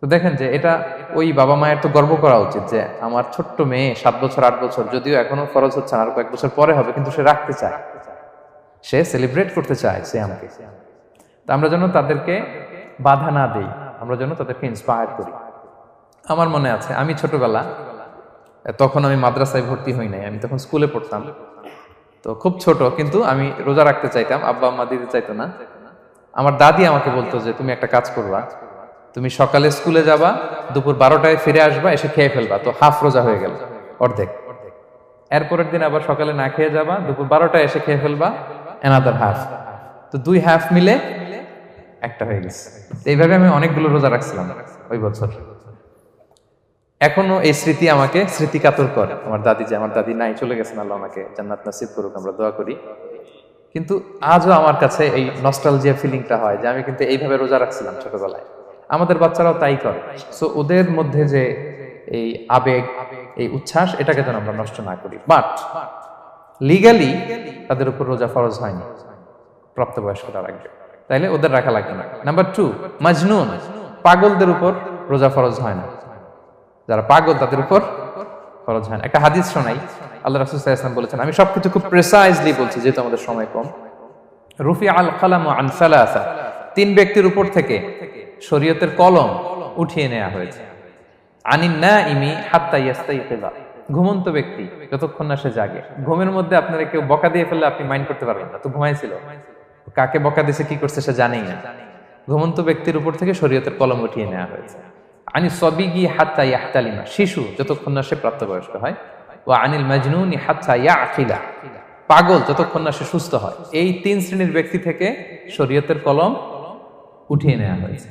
তো দেখেন যে এটা ওই বাবা মায়ের তো গর্ব করা উচিত যে আমার ছোট্ট মেয়ে 7 বছর 8 বছর, যদিও এখনো খরচ হচ্ছে না, আর কয়েক বছর পরে হবে, কিন্তু সে রাখতে চায়, সে সেলিব্রেট করতে চায় সে আমাকে। তো আমরা যেন তাদেরকে বাধা না দেই, আমরা যেন তাদেরকে ইন্সপায়ার করি। আমার মনে আছে আমি ছোটবেলা, তখন আমি মাদ্রাসায় ভর্তি হই নাই, আমি তখন স্কুলে পড়তাম, তো খুব ছোট, কিন্তু আমি রোজা রাখতে চাইতাম, আব্বা আম্মা দিতে চাইতো না। আমার দাদি আমাকে বলতো যে তুমি একটা কাজ করবা, তুমি সকালে স্কুলে যাবা, দুপুর 12টায় ফিরে আসবা, এসে খেয়ে ফেলবা, তো হাফ রোজা হয়ে গেল, অর্ধেক। এরপরের দিন আবার সকালে না খেয়ে যাবা, দুপুর 12টায় এসে খেয়ে ফেলবা, অ্যানাদার হাফ, তো 2 হাফ মিলে একটা হয়ে গেছে। এইভাবে আমি অনেকগুলো রোজা রাখছিলাম ওই বছর। এখনো এই স্মৃতি আমাকে স্মৃতিকাতর করে। আমার দাদি, যে আমার দাদি নাই, চলে গেছেন, আল্লাহ আমাকে জান্নাত নসিব করুক, আমরা দোয়া করি। কিন্তু আজও আমার কাছে এই নস্টালজিয়া ফিলিংটা হয় যে আমি কিন্তু এইভাবে রোজা রাখছিলাম ছোটবেলায়। আমাদের বাচ্চারাও তাই করে। সো ওদের মধ্যে যে এই আবেগ, এই উচ্ছ্বাস, এটাকে যেন আমরা নষ্ট না করি। বাট লিগালি তাদের উপর রোজা ফরজ হয়নি, প্রাপ্তবয়স্করা রাখবে, তাইলে ওদের রাখা লাগবে না। নাম্বার 2, মাজনুন, পাগলদের উপর রোজা ফরজ হয় না, যারা পাগল তাদের উপর ফরজ হয় না। একটা হাদিস শোনাই, আল্লাহ রাসূল সাল্লাল্লাহু আলাইহি ওয়াসাল্লাম বলেছেন, আমি সবকিছু খুব প্রিসাইজলি বলছি যেহেতু আমাদের সময় কম। রুফি আল কালাম আন সালাসা, 3 ব্যক্তির উপর থেকে শরীয়তের কলম উঠিয়ে নেওয়া হয়েছে। আনিন নাইমি হাত্তা ইয়াস্তাইকিযা, ঘুমন্ত ব্যক্তি যতক্ষণ না সে জাগে। ঘুমের মধ্যে আপনারা কেউ বকা দিয়ে ফেললে আপনি মাইন্ড করতে পারবেন না, তো ঘুমাইছিল, কাকে বকা দিয়েছে কি করছে সে জানেই না। ঘুমন্ত ব্যক্তির উপর থেকে শরীয়তের কলম উঠিয়ে নেওয়া হয়েছে। আনি সবিগি হাত্তা ইয়াহতালিমা, শিশু যতক্ষণ না সে প্রাপ্তবয়স্ক হয়। ওয়া আনিল মাজনুনি হাত্তা ইয়াকিলা, পাগল যতক্ষণ না সে সুস্থ হয়। এই 3 শ্রেণীর ব্যক্তি থেকে শরীয়তের কলম উঠিয়ে নেওয়া হয়েছে।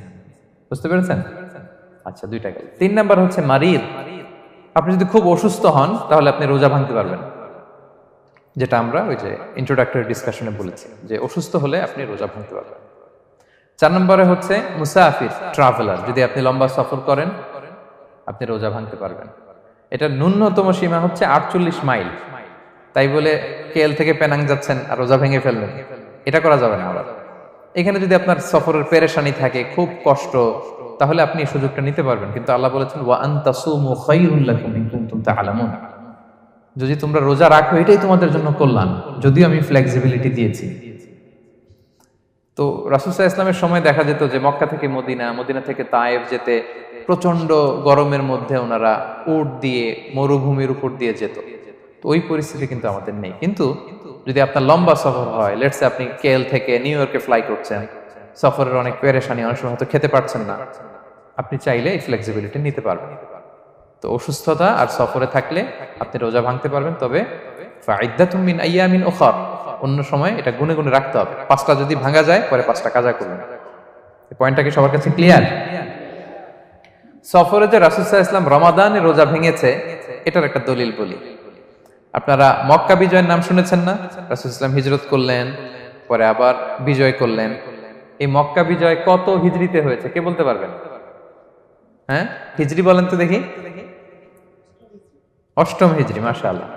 বুঝতে পেরেছেন? আচ্ছা, 2টা গেল। 3 নাম্বার হচ্ছে মারিদ, আপনি যদি খুব অসুস্থ হন তাহলে আপনি রোজা ভাঙতে পারবেন, যেটা আমরা ওই যে ইন্ট্রোডাক্টরি ডিসকাশনে বলেছি যে অসুস্থ হলে আপনি রোজা ভাঙতে পারবেন। 4 নম্বরে হচ্ছে মুসাফির, ট্রাভেলার, যদি আপনি লম্বা সফর করেন আপনি রোজা ভাঙতে পারবেন। এটা ন্যূনতম সীমা হচ্ছে 48 মাইল। তাই বলে কেএল থেকে পেনাং যাচ্ছেন আর রোজা ভেঙে ফেললেন, এটা করা যাবে না। আবার এখানে যদি আপনার সফরের পেরেশানি থাকে, খুব কষ্ট, তাহলে আপনি এই সুযোগটা নিতে পারবেন। কিন্তু আল্লাহ বলেছেন ওয়া আন তাসুমু খায়রুল লাকুম ইন কুনতুম তা'লামুন, যদি তোমরা রোজা রাখো এটাই তোমাদের জন্য কল্যাণ, যদিও আমি ফ্লেক্সিবিলিটি দিয়েছি। তো রাসূল সাল্লাল্লাহু আলাইহি ওয়াসাল্লামের সময় দেখা যেত যে মক্কা থেকে মদিনা, মদিনা থেকে তায়েফ যেতে প্রচন্ড গরমের মধ্যে ওনারা উট দিয়ে মরুভূমির উপর দিয়ে যেত। তো ওই পরিস্থিতি কিন্তু আমাদের নেই। কিন্তু যদি আপনার লম্বা সফর হয়, লেটস সে আপনি কেএল থেকে নিউ ইয়র্কে ফ্লাই করছেন, সফরের অনেক পেরেশানি, অনেক সময় হয়তো খেতে পারছেন না, আপনি চাইলে এই ফ্লেক্সিবিলিটি নিতে পারবেন। তো অসুস্থতা আর সফরে থাকলে আপনি রোজা ভাঙতে পারবেন, তবে ফাইদ্দাতুম মিন আইয়ামিন উখর, অন্য সময় এটা গুনে গুনে রাখতে হবে। 5টা যদি ভাঙা যায় পরে 5টা কাজা করবেন। এই পয়েন্টটা কি সবার কাছে ক্লিয়ার? সফরে যে রাসূল সাল্লাল্লাহু আলাইহি ওয়াসাল্লাম রমাদানে রোজা ভেঙেছে, এটার একটা দলিল বলি। আপনারা মক্কা বিজয়ের নাম শুনেছেন না? রাসূল সাল্লাল্লাহু আলাইহি ওয়াসাল্লাম হিজরত করলেন, পরে আবার বিজয় করলেন। এই মক্কা বিজয় কত হিজরিতে হয়েছে কে বলতে পারবেন? হ্যাঁ, হিজরি বলেন তো দেখি। 8ম হিজরি, মাশাআল্লাহ।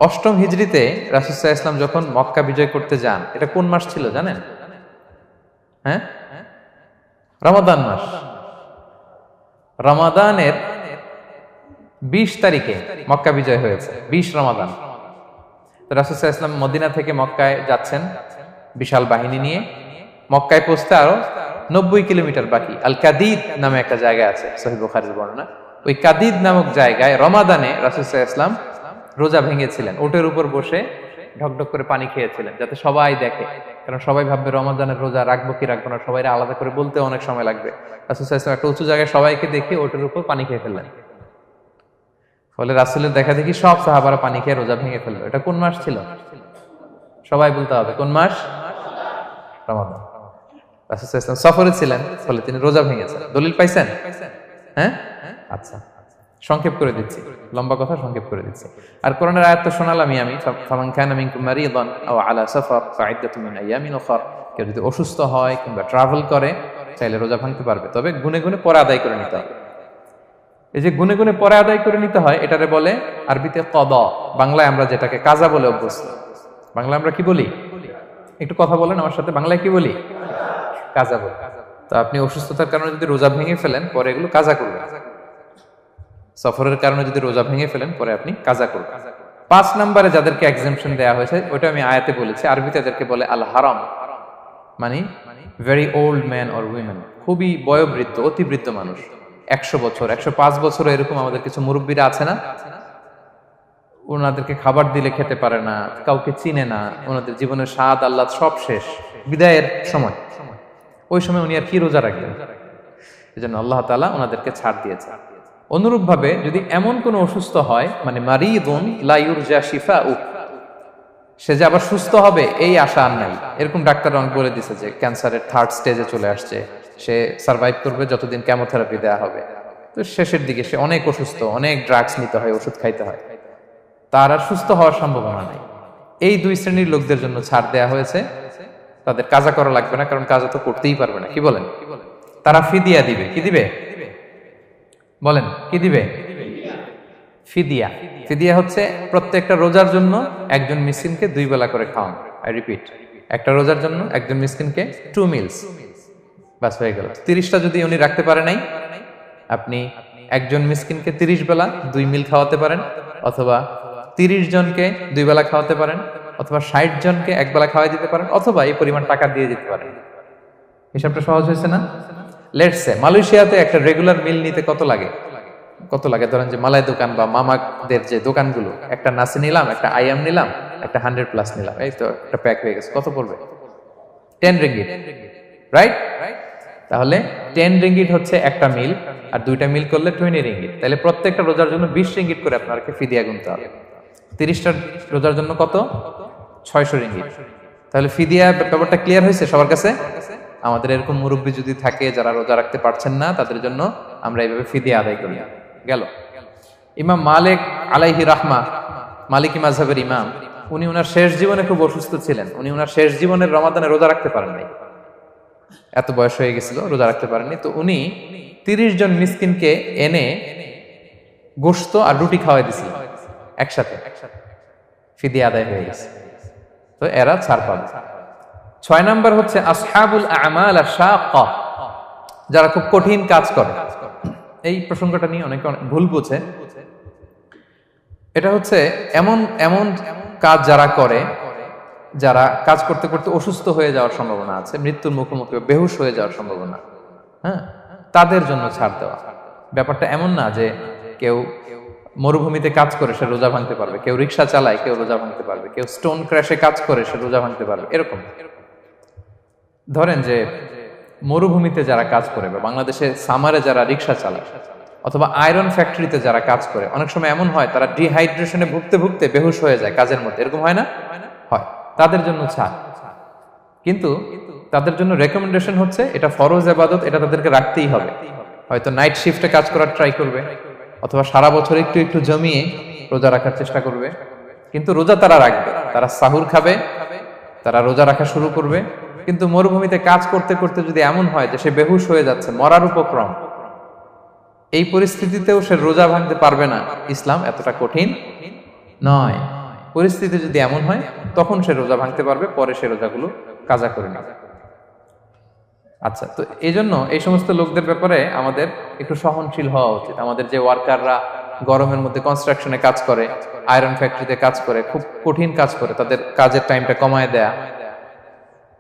8ম হিজরিতে রাসূল সাল্লাল্লাহু আলাইহি ওয়াসাল্লাম যখন মক্কা বিজয় করতে যান, এটা কোন মাস ছিল জানেন? হ্যাঁ, রমাদান মাস। রমাদানের 20 তারিখে মক্কা বিজয় হয়েছে, 20 রমাদান। তো রাসূল সাল্লাল্লাহু আলাইহি ওয়াসাল্লাম মদিনা থেকে মক্কায় যাচ্ছেন বিশাল বাহিনী নিয়ে। মক্কায় পৌঁছতে আরো 90 কিলোমিটার বাকি। আল কাদিদ নামে একটা জায়গা আছে, সহিহ বুখারীর বর্ণনা। ওই কাদিদ নামক জায়গায় রমাদানে রাসূল সাল্লাল্লাহু আলাইহি ওয়াসাল্লাম রোজা ভেঙেছিলেন, ওটের উপর বসে ঢকঢক করে পানি খেয়েছিলেন, যাতে সবাই দেখে। কারণ সবাই ভাববে রমাদানের রোজা রাখবো কি রাখবো না, সবাই আলাদা করে বলতে অনেক সময় লাগবে। রাসূল সাল্লাল্লাহু আলাইহি ওয়াসাল্লাম একটা উঁচু জায়গায় সবাইকে দেখে ওটের উপর পানি খেয়ে ফেললেন। ফলে রাসূলের দেখা দেখি সব সাহাবারা পানি খেয়ে রোজা ভেঙে ফেললো। এটা কোন মাস ছিল? সবাই বলতে হবে কোন মাস? রমাদান। রাসূল সাল্লাল্লাহু আলাইহি ওয়াসাল্লাম সফরে ছিলেন, ফলে তিনি রোজা ভেঙেছেন। দলিল পাইছেন? হ্যাঁ, আচ্ছা, সংক্ষেপ করে দিচ্ছি, লম্বা কথা সংক্ষেপ করে দিচ্ছি। আর কোরআনের আয়াত তো শোনালামই আমি, ফামান কানা মিনকুম মারিদান আও আলা সাফার ফাইদ্দাতুম মিন আইয়ামিন উখর, কেউ যদি অসুস্থ হয় কিংবা ট্রাভেল করে চাইলে রোজা ভাঙতে পারবে, তবে গুনে গুনে পরে আদায় করে নিতে হবে। এই যে গুনে গুনে পরে আদায় করে নিতে হয়, এটারে বলে আরবিতে কদা, বাংলায় আমরা যেটাকে কাজা বলে অভ্যস্ত। বাংলা আমরা কি বলি? একটু কথা বলেন আমার সাথে, বাংলায় কি বলি? কাজা বলি। তো আপনি অসুস্থতার কারণে যদি রোজা ভেঙে ফেলেন, পরে এগুলো কাজা করবেন। সফরের কারণে যদি রোজা ভেঙে ফেলেন, পরে আপনি কাজা করবেন। 5 নম্বরে যাদেরকে এক্সাম্পশন দেওয়া হয়েছে, ওটা আমি আয়াতে বলেছি, আরবিতে তাদেরকে বলে আল হারাম, মানে very old man or women, খুবই বয়োবৃদ্ধ, অতিবৃদ্ধ মানুষ, 100 বছর 105 বছর এরকম আমাদের কিছু মুরব্বীরা আছে না, ওনাদেরকে খাবার দিলে খেতে পারে না, কাউকে চিনে না, ওনাদের জীবনের স্বাদ আল্লাহ সব শেষ, বিদায়ের সময়, ওই সময় উনি আর কি রোজা রাখবেন? এজন্য আল্লাহ তাআলা ওনাদেরকে ছাড় দিয়েছে। অনুরূপ ভাবে যদি এমন কোনো অসুস্থ হয়, মানে মারিদুন লা ইউরজা শিফাউ, সে যে আবার সুস্থ হবে এই আশা আর নাই, এরকম ডাক্তার অনেক বলে দিছে যে ক্যান্সারের 3rd স্টেজে চলে আসছে, সে সার্ভাইভ করবে যতদিন কেমোথেরাপি দেওয়া হবে, তো শেষের দিকে সে অনেক অসুস্থ, অনেক ড্রাগস নিতে হয়, ওষুধ খাইতে হয়, তার আর সুস্থ হওয়ার সম্ভাবনা নাই। এই 2 শ্রেণীর লোকদের জন্য ছাড় দেয়া হয়েছে, তাদের কাজা করা লাগবে না, কারণ কাজা তো করতেই পারবে না। কি বলেন? তারা ফিদিয়া দিবে। কি দিবে বলেন? কি দিবে? ফিদিয়া। ফিদিয়া হচ্ছে প্রত্যেকটা রোজার জন্য একজন মিসকিনকে 2 বেলা করে খাওয়ানো। আই রিপিট, একটা রোজার জন্য একজন মিসকিনকে 2 মিলস, বাস হয়ে গেল। 30টা যদি উনি রাখতে পারে নাই, আপনি একজন মিসকিনকে 30 বেলা 2 মিল খাওয়াতে পারেন, অথবা 30 জনকে 2 বেলা খাওয়াতে পারেন, অথবা 60 জনকে 1 বেলা খাওয়াই দিতে পারেন, অথবা এই পরিমাণ টাকা দিয়ে দিতে পারেন। হিসাবটা সহজ হয়েছে না? লেটস সে মালয়েশিয়াতে একটা রেগুলার মিল নিতে কত লাগে? ধরেন যে মালাই দোকান বা মামাদের যে দোকানগুলো, একটা নাসি নিলাম, একটা আইয়াম নিলাম, একটা 100+ নিলাম, এই তো একটা প্যাক হয়ে গেছে। কত পড়বে? 10 রিঙ্গিট, রাইট? তাহলে 10 রিঙ্গিট হচ্ছে একটা মিল, আর 2টা মিল করলে 20 রিঙ্গিট। তাহলে প্রত্যেকটা রোজার জন্য 20 রিঙ্গিট করে আপনাকে ফিদিয়া গুনতে হবে। 30টা রোজার জন্য কত? 600 রিঙ্গিট। তাহলে ফিদিয়া ব্যাপারটা ক্লিয়ার হয়েছে সবার কাছে? আমাদের এরকম মুরব্বী যদি থাকে যারা রোজা রাখতে পারছেন না, তাদের জন্য আমরা এইভাবে ফিদিয়া আদায় করি। গেল। ইমাম মালিক আলাইহি রাহমা, মালিকি মাযহাবের ইমাম, উনি ওনার শেষ জীবনে খুব অসুস্থ ছিলেন। উনি ওনার শেষ জীবনের রমাদানে রোজা রাখতে পারেন নাই, এত বয়স হয়ে গেছিল, রোজা রাখতে পারেননি। তো উনি 30 জন মিসকিনকে এনে গোশত আর রুটি খাওয়াই দিছিল একসাথে, ফিদিয়া আদায় হয়ে গেছে। তো এরা ছাড় পাবে। 6 নাম্বার হচ্ছে আসহাবুল আমাল আশ-শাক্কা, যারা খুব কঠিন কাজ করে। এই প্রসঙ্গটা নিয়ে অনেকে ভুল বুঝে। এটা হচ্ছে এমন এমন কাজ যারা করে, যারা কাজ করতে করতে অসুস্থ হয়ে যাওয়ার সম্ভাবনা আছে, মৃত্যুর মুখোমুখি, বেহুশ হয়ে যাওয়ার সম্ভাবনা, হ্যাঁ, তাদের জন্য ছাড় দেওয়া। ব্যাপারটা এমন না যে কেউ মরুভূমিতে কাজ করে সে রোজা ভাঙতে পারবে, কেউ রিক্সা চালায় কেউ রোজা ভাঙতে পারবে, কেউ স্টোন ক্র্যাশে কাজ করে সে রোজা ভাঙতে পারবে, এরকম। ধরেন যে মরুভূমিতে যারা কাজ করে, বা বাংলাদেশে সামারে যারা রিক্সা চালায়, অথবা আয়রন ফ্যাক্টরিতে যারা কাজ করে, অনেক সময় এমন হয় তারা ডিহাইড্রেশনে ভুগতে ভুগতে বেহুশ হয়ে যায় কাজের মধ্যে, এরকম হয় না? হয়। তাদের জন্য ছাড়, কিন্তু তাদের জন্য রেকমেন্ডেশন হচ্ছে এটা ফরজ ইবাদত, এটা তাদেরকে রাখতেই হবে। হয়তো নাইট শিফটে কাজ করার ট্রাই করবে, অথবা সারা বছর একটু একটু জমিয়ে রোজা রাখার চেষ্টা করবে, কিন্তু রোজা তারা রাখবে, তারা সাহুর খাবে, তারা রোজা রাখা শুরু করবে। কিন্তু মরুভূমিতে কাজ করতে করতে যদি এমন হয় যে সে বেহুশ হয়ে যাচ্ছে, মরার উপক্রম, এই পরিস্থিতিতেও সে রোজা ভাঙতে পারবে না, ইসলাম এতটা কঠিন নয়। পরিস্থিতি যদি এমন হয় তখন সে রোজা ভাঙতে পারবে, পরে সে রোজাগুলো কাজা করে নেবে। আচ্ছা, তো এই জন্য এই সমস্ত লোকদের ব্যাপারে আমাদের একটু সহনশীল হওয়া উচিত। আমাদের যে ওয়ার্কাররা গরমের মধ্যে কনস্ট্রাকশনে কাজ করে, আয়রন ফ্যাক্টরিতে কাজ করে, খুব কঠিন কাজ করে, তাদের কাজের টাইমটা কমায় দেয়া,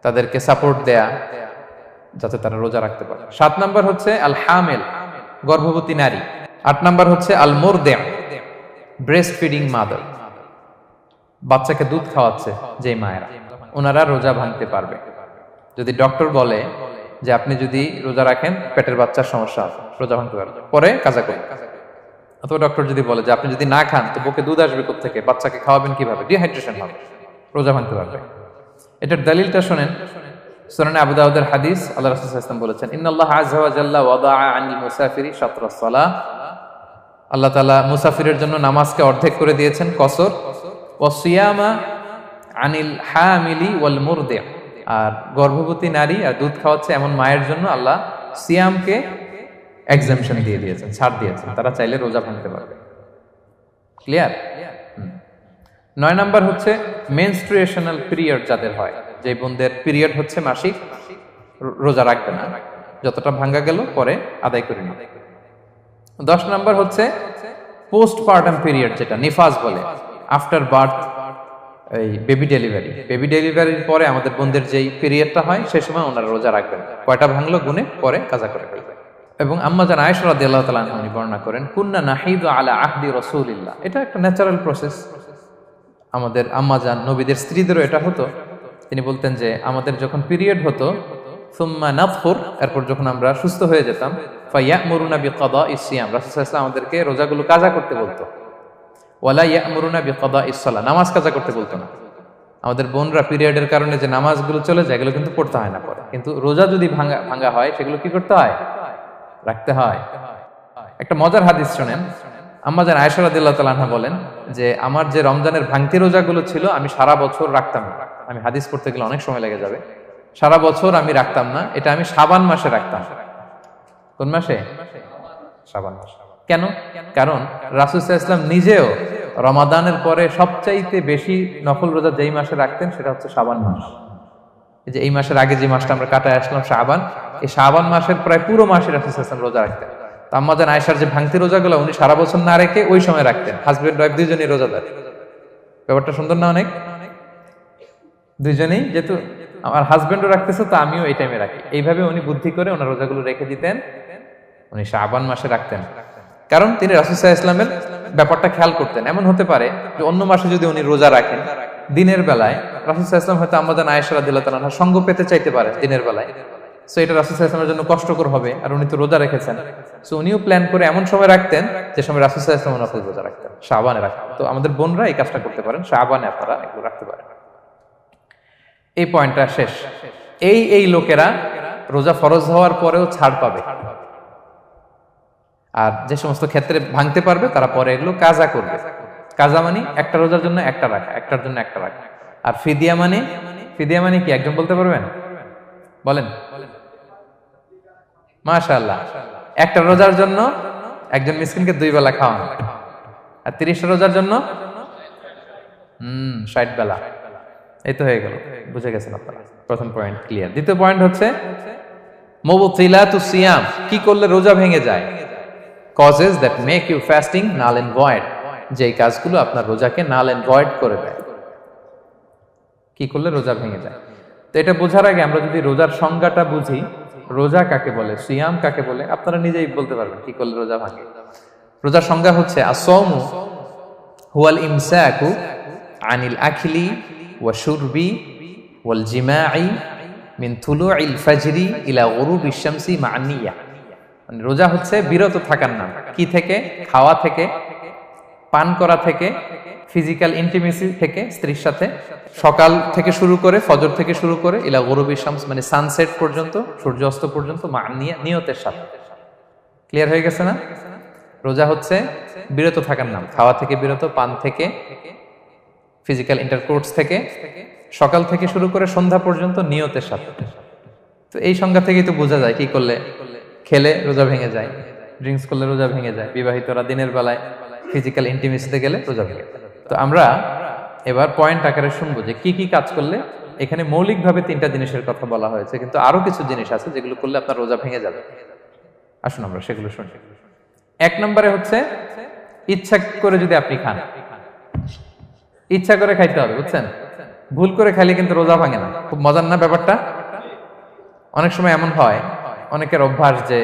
তাদেরকে সাপোর্ট দেয়া, যাতে তারা রোজা রাখতে পারে। 7 নাম্বার হচ্ছে আল হামিল, গর্ভবতী নারী। 8 নাম্বার হচ্ছে আল মুরদি, ব্রেস্ট ফিডিং মাদার, বাচ্চাকে দুধ খাওয়াচ্ছে যে মায়েরা, ওনারা রোজা ভাঙতে পারবে। যদি ডক্টর বলে যে আপনি যদি রোজা রাখেন পেটের বাচ্চার সমস্যা আছে, রোজা ভাঙতে পারবে, পরে কাজা করবেন। অথবা ডক্টর যদি বলে যে আপনি যদি না খান তো বুকে দুধ আসবে কোত্থেকে, বাচ্চাকে খাওয়াবেন কিভাবে, ডিহাইড্রেশন হবে, রোজা ভাঙতে পারবে। এটার দলিলটা শোনেন, সুনানে আবু দাউদের হাদিস, আল্লাহ রাসূল সাল্লাল্লাহু আলাইহি ওয়াসাল্লাম বলেছেন, ইন্নাল্লাহ আযজা ওয়া জাল্লা ওয়াদাআ আনিল মুসাফিরি শাতরাস সালাহ, আল্লাহ তাআলা মুসাফিরের জন্য নামাজকে অর্ধেক করে দিয়েছেন, কসর, ওয়া সিয়ামা আনিল হামিলি ওয়াল মুরদি, আর গর্ভবতী নারী আর দুধ খাওয়াচ্ছে এমন মায়ের জন্য আল্লাহ সিয়ামকে এক্সাম্পশন দিয়ে দিয়েছেন, ছাড় দিয়েছেন, তারা চাইলে রোজা ভাঙতে পারবে। ক্লিয়ার? 9 নাম্বার হচ্ছে মেনস্ট্রুয়েশনাল পিরিয়ড যাদের হয়, যে বোনদের পিরিয়ড হচ্ছে মাসিক, রোজা রাখবে না, যতটা ভাঙ্গা গেল পরে আদায় করে নিবে। 10 নাম্বার হচ্ছে পোস্টপার্টাম পিরিয়ড, যেটা নিফাস বলে, আফটার বার্থ, এই বেবি ডেলিভারির পরে আমাদের বোনদের যেই পিরিয়ডটা হয় সে সময় ওনারা রোজা রাখবেন। কয়টা ভাঙলো গুনে পরে কাজা করে ফেলবে। এবং আম্মা জান আয়েশা রাদিয়াল্লাহু তাআলা আনহা বর্ণনা করেন, কুন্না নাহিদু আলা আহদি রাসূলিল্লাহ, এটা একটা ন্যাচারাল প্রসেস। আমাদের আম্মা জান নবীদের স্ত্রীদেরও এটা হতো। তিনি বলতেন যে আমাদের যখন পিরিয়ড হতো, সুম্মা নাতহুর, এরপর যখন আমরা সুস্থ হয়ে যেতাম, ফায়ামুরুনা বিকাদাইস সিয়াম, রাসূল সাল্লাল্লাহু আলাইহি ওয়াসাল্লাম আমাদেরকে রোজাগুলো কাজা করতে বলতো। ওয়ালা ইয়ামুরুনা বিকাদাইস সালাহ, নামাজ কাজা করতে বলতো না। আমাদের বোনরা পিরিয়ডের কারণে যে নামাজগুলো চলে যায়, এগুলো কিন্তু পড়তে হয় না পরে, কিন্তু রোজা যদি ভাঙা হয় সেগুলো কি করতে হয়? রাখতে হয়। একটা মজার হাদিস শোনেন, আম্মা জান আয়েশা রাদিয়াল্লাহু তাআলা আনহা বলেন যে আমার যে রমজানের ভাঙতি রোজাগুলো ছিল আমি সারা বছর রাখতাম না। আমি হাদিস পড়তে গেলে অনেক সময় লেগে যাবে। সারা বছর আমি রাখতাম না, এটা আমি শাবান মাসে রাখতাম। কোন মাসে? শাবান মাসে। কেন? কারণ রাসূল সাল্লাল্লাহু আলাইহি ওয়াসাল্লাম নিজেও রমাদানের পরে সবচাইতে বেশি নফল রোজা যেই মাসে রাখতেন সেটা হচ্ছে শাবান মাস। এই যে এই মাসের আগে যে মাসটা আমরা কাটায় আসলাম শাবান, এই শাবান মাসের প্রায় পুরো মাসে রাসূল সাল্লাল্লাহু আলাইহি ওয়াসাল্লাম রোজা রাখতেন। তো আম্মা জান আয়েশার যে ভাঙতি রোজাগুলো উনি সারা বছর না রেখে ওই সময় রাখতেন। হাজবেন্ড ওয়াইফ দুইজনই রোজাদার। ব্যাপারটা সুন্দর না অনেক? দুইজনেই, যেহেতু আমার হাজবেন্ডও রাখতেছে তো আমিও এই টাইমে রাখি, এইভাবে উনি বুদ্ধি করে ওনার রোজাগুলো রেখে দিতেন। উনি শাবান মাসে রাখতেন কারণ তিনি রাসূল সাল্লাল্লাহু আলাইহি ওয়াসাল্লামের ব্যাপারটা খেয়াল করতেন। এমন হতে পারে যে অন্য মাসে যদি উনি রোজা রাখেন, দিনের বেলায় রাসূল সাল্লাল্লাহু আলাইহি ওয়াসাল্লাম হয়তো আম্মা জান আয়েশা রাদিয়াল্লাহু তাআলা আনহা সঙ্গ পেতে চাইতে পারে দিনের বেলায়। সো এটা রাসূল সাল্লাল্লাহু আলাইহি ওয়াসাল্লামের জন্য কষ্টকর হবে, আর উনি তো রোজা রেখেছেন। সো উনিও প্ল্যান করে এমন সময় রাখতেন যে সময় রাসূল সাল্লাল্লাহু আলাইহি ওয়াসাল্লাম নফল রোজা রাখতেন, শাবানে রাখতেন। তো আমাদের বোনরা এই কাজটা করতে পারেন, শাবানে আপনারা এগুলো রাখতে পারেন। এই পয়েন্টটা শেষ। এই লোকেরা রোজা ফরজ হওয়ার পরেও ছাড় পাবে, আর যে সমস্ত ক্ষেত্রে ভাঙতে পারবে তারা পরে এগুলো কাজা করবে। কাজা মানে একটা রোজার জন্য একটা রাখা, একটার জন্য একটা রাখা। আর ফিদিয়া মানে কি একজন বলতে পারবেন? বলেন। মাশাআল্লাহ, একটা রোজার জন্য একজন মিসকিনকে 2 বেলা খাওয়ানো, আর 30 রোজার জন্য 60 বেলা। এই তো হয়ে গেল, বুঝে গেছেন আপনারা। প্রথম পয়েন্ট ক্লিয়ার। দ্বিতীয় পয়েন্ট হচ্ছে মুবতিলাতুস সিয়াম, কি করলে রোজা ভেঙে যায়। Causes that make you fasting null and void, যেই কাজগুলো আপনার রোজাকে নাল এন্ড ভয়েড করে দেয়। কি করলে রোজা ভেঙে যায়? তো এটা বোঝার আগে আমরা যদি রোজার সংজ্ঞাটা বুঝি, রোজা কাকে বলে, সিয়াম কাকে বলে, আপনারা নিজেই বলতে পারবেন কি করলে রোজা ভাঙে। রোজার সংজ্ঞা হচ্ছে আসওমু হুয়াল ইমসাকু আনিল আখলি ওয়া শুরবি ওয়াল জিমাই মিন তুলুইল ফাজরি ইলা গুরুবিশ শামসি মা নিয়া। মানে রোজা হচ্ছে বিরত থাকার নাম। কি থেকে? খাওয়া থেকে, পান করা থেকে, ফিজিক্যাল ইন্টিমেসি থেকে স্ত্রীর সাথে, সকাল থেকে শুরু করে, ফজর থেকে শুরু করে ইলা গুরুবিশ শামস মানে সানসেট পর্যন্ত, সূর্যাস্ত পর্যন্ত, মা নিয়তের সাথে। ক্লিয়ার হয়ে গেছে না? রোজা হচ্ছে বিরত থাকার নাম। খাওয়া থেকে বিরত, পান থেকে, ফিজিক্যাল ইন্টারকোর্স থেকে, সকাল থেকে শুরু করে সন্ধ্যা পর্যন্ত নিয়তের সাথে। তো এই সংজ্ঞা থেকেই তো বোঝা যায় কি করলে, খেলে রোজা ভেঙে যায়, ড্রিঙ্কস করলে রোজা ভেঙে যায়, বিবাহিতরা দিনের বেলায় ফিজিক্যাল ইন্টিমেসিতে গেলে রোজা ভেঙে যায়। তো আমরা এবার পয়েন্ট আকারে শুনবো যে কি কি কাজ করলে। এখানে মৌলিকভাবে 3টা জিনিসের কথা বলা হয়েছে, কিন্তু আরো কিছু জিনিস আছে যেগুলো করলে আপনার রোজা ভেঙে যাবে। আসুন আমরা সেগুলো শুনি। 1 নম্বরে হচ্ছে ইচ্ছা করে যদি আপনি খান, ইচ্ছা করে খাইতে হবে, বুঝছেন? ভুল করে খাইলে কিন্তু রোজা ভাঙে না। খুব মজার না ব্যাপারটা? অনেক সময় এমন হয়, অনেকের অভ্যাস যে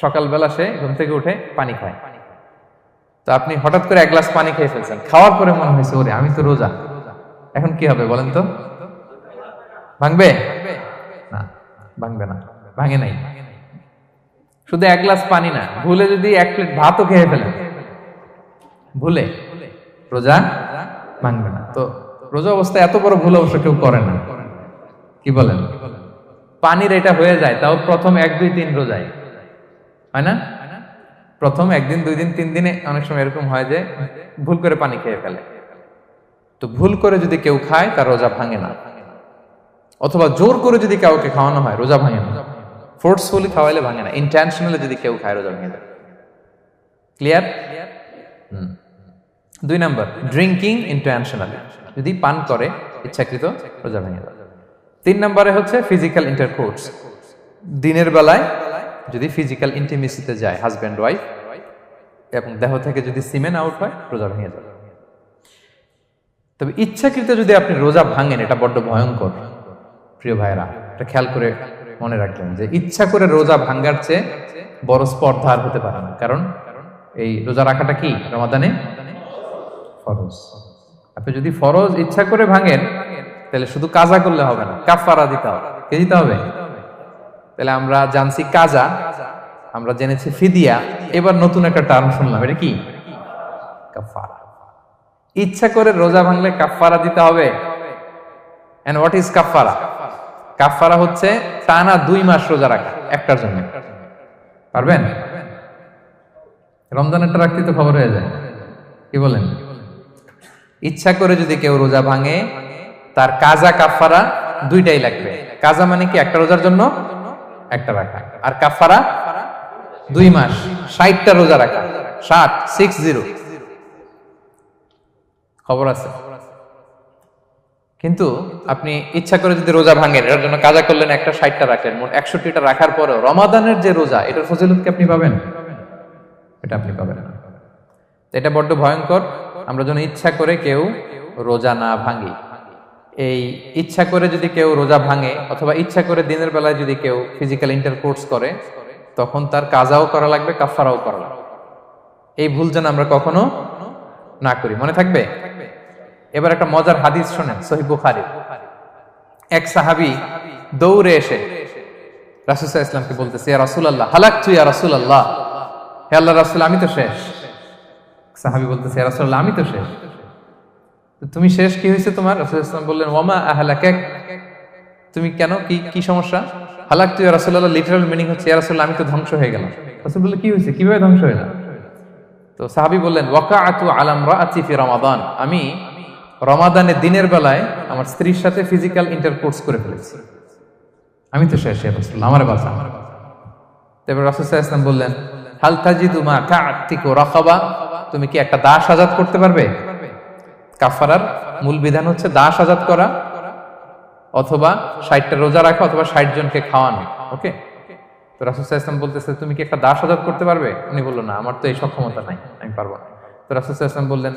সকালবেলা সে ঘুম থেকে উঠে পানি খায়। তো আপনি হঠাৎ করে 1 গ্লাস পানি খেয়ে ফেলছেন, খাওয়ার পরে মনে হয়েছে ওরে আমি তো রোজা, এখন কি হবে বলেন তো? ভাঙবে না? ভাঙবে না, ভাঙে নাই। শুধু 1 গ্লাস পানি না, ভুলে যদি 1 প্লেট ভাতও খেয়ে ফেলেন, ভুলে, রোজা ভাঙবে না। তো রোজা অবস্থায় এত বড় ভুল অবশ্য কেউ করে না, কি বলেন? পানির এটা হয়ে যায়, তাও প্রথম 1, 2, 3 রোজায়, হয় না? প্রথম 1 দিন, 2 দিন, 3 দিনে অনেক সময় এরকম হয় যে ভুল করে পানি খেয়ে ফেলে। তো ভুল করে যদি কেউ খায় তার রোজা ভাঙে না। অথবা জোর করে যদি কাউকে খাওয়ানো হয় রোজা ভাঙে না। ফোর্সফুলি খাওয়াইলে ভাঙে না, ইন্টেনশনালি যদি কেউ খায় রোজা ভেঙে যায়। ক্লিয়ার? 2 নাম্বার, ড্রিঙ্কিং ইন্টেনশনালি, যদি পান করে ইচ্ছাকৃত রোজা ভেঙে যায়। 3 নম্বরে হচ্ছে ফিজিক্যাল ইন্টারকোর্স, দিনের বেলায় যদি ফিজিক্যাল ইন্টিমেসিতে যায় হাজব্যান্ড ওয়াইফ এবং দেহ থেকে যদি সিমেন আউট হয় রোজা ভেঙে যাবে। তবে ইচ্ছাকৃত যদি আপনি রোজা ভাঙেন এটা বড্ড ভয়ঙ্কর প্রিয় ভাইরা, এটা খেয়াল করে মনে রাখবেন যে ইচ্ছা করে রোজা ভাঙ্গার চেয়ে বড় স্পর্ধা আর হতে পারে না। কারণ এই রোজা রাখাটা কি রমাদানে ফরজ। আপনি যদি ফরজ ইচ্ছা করে ভাঙেন তাহলে শুধু কাজা করলে হবে না, কাফারা দিতে হবে। কে দিতে হবে? তাহলে আমরা জানছি কাজা, আমরা জেনেছি ফিদিয়া, এবার নতুন একটা টার্ম শুনলাম, এটা কি? কাফারা। ইচ্ছা করে রোজা ভাঙলে কাফারা দিতে হবে। এন্ড হোয়াট ইজ কাফারা? কাফারা হচ্ছে টানা 2 মাস রোজা রাখা একটার জন্য। পারবেন? রমজানেরটা রাখতে তো খবর হয়ে যায়, কি বলেন? ইচ্ছা করে যদি কেউ রোজা ভাঙে তার কাজা কাফারা দুইটাই লাগবে। কাজা মানে কি? একটা রোজার জন্য একটা রাখা, আর কাফারা 2 মাস 60টা রোজা রাখা। 60 খবর আছে। কিন্তু আপনি ইচ্ছা করে যদি রোজা ভাঙেন এটার জন্য কাজা করলেন, একটা 60টা রাখলেন, মোট 61টা রাখার পরেও রমাদানের যে রোজা এটার ফজিলত কি আপনি পাবেন? এটা আপনি পাবেন না। এটা বড্ড ভয়ঙ্কর। আমরা যেন ইচ্ছা করে কেউ রোজা না ভাঙি। এই ইচ্ছা করে যদি কেউ রোজা ভাঙে অথবা ইচ্ছা করে দিনের বেলায় যদি কেউ ফিজিক্যাল ইন্টারকোর্স করে তখন তার কাজাও করা লাগবে, কাফারাও করা লাগবে। এই ভুল যেন আমরা কখনো না করি, মনে থাকবে। এবার একটা মজার হাদিস শোনেন, সহিহ বুখারী। এক সাহাবী দৌড়ে এসে রাসূল সাল্লাল্লাহু আলাইহি ওয়াসাল্লামকে বলতেছে, ইয়া রাসূলুল্লাহ হালাকতু ইয়া রাসূলুল্লাহ, হে আল্লাহর রাসূল আমি তো শেষ। সাহাবী বলতেছে, ইয়া রাসূলুল্লাহ আমি তো শেষ। তুমি শেষ, কি হয়েছে তোমার? রাসূল সাল্লাল্লাহু আলাইহি ওয়াসাল্লাম বললেন, ওয়ামা আহলাকাক, তুমি কেন, কি সমস্যা? হালাকতু ইয়া রাসূলুল্লাহ লিটারাল মিনিং হচ্ছে ইয়া রাসূলুল্লাহ আমি তো ধ্বংস হয়ে গেলাম। রাসূল বললেন, কি হয়েছে, কিভাবে ধ্বংস হয়ে গেল? তো সাহাবী বললেন, ওয়াকাআতু আলা ইমরাআতি ফি রমাদান, আমি রমাদানের দিনের বেলায় আমার স্ত্রীর সাথে ফিজিক্যাল ইন্টারকোর্স করে ফেলেছি, আমি তো শেষ, ইয়া রাসূলুল্লাহ আমারে বাঁচান। তারপর রাসূল সাল্লাল্লাহু আলাইহি ওয়াসাল্লাম বললেন, হাল তাজিদু মা কা'তিকু রাকাবা, তুমি কি একটা দাস আজাদ করতে পারবে? কাফারার মূল বিধান হচ্ছে দাস আজাদ করা অথবা 60টা রোজা রাখা অথবা 60 জনকে খাওয়ানো। ওকে, তো রাসূল সাল্লাল্লাহু আলাইহি ওয়াসাল্লাম বলতেছে, তুমি কি একটা দাস আজাদ করতে পারবে? উনি বলল, না আমার তো এই সক্ষমতা নাই, আমি পারবো না। তো রাসূল সাল্লাল্লাহু আলাইহি ওয়াসাল্লাম বললেন,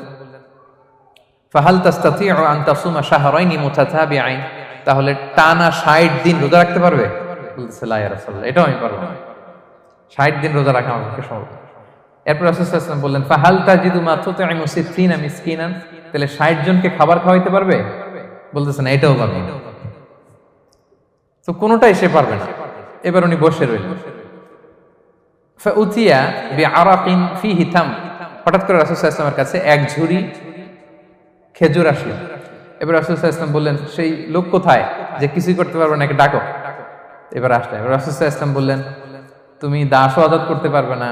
ফাহাল তাস্তাতিউ আন তাসুমা শাহরাইনি মুতাতাবিআইন, তাহলে টানা 60 দিন রোজা রাখতে পারবে? বলতেছে, লা ইয়া রাসূলুল্লাহ এটাও আমি পারবো না, 60 দিন রোজা রাখা আমার পক্ষে সম্ভব না। এরপর রাসূল সাল্লাল্লাহু আলাইহি ওয়াসাল্লাম বললেন, ফাহাল তাজিদু মা তুতঈমু 60 মিসকিনান, তাহলে 60 জনকে খাবার খাওয়াইতে পারবে? বলতেছে, না এটাও পারবে না। তো কোনোটাই সে পারবে না। এবার উনি বসে রইলেন। ফাউতিয়া বিআরাকিন ফিহি তাম, হঠাৎ করে রাসূল সাল্লাল্লাহু আলাইহি ওয়াসাল্লামের কাছে এক ঝুড়ি খেজুর আসলো। এবার রাসূল সাল্লাল্লাহু আলাইহি ওয়াসাল্লাম বললেন, সেই লোক কোথায় যে কিছুই করতে পারবে না, একে ডাকো। এবার আসলে এবার রাসূল সাল্লাল্লাহু আলাইহি ওয়াসাল্লাম বললেন, তুমি দাসও আজাদ করতে পারবে না,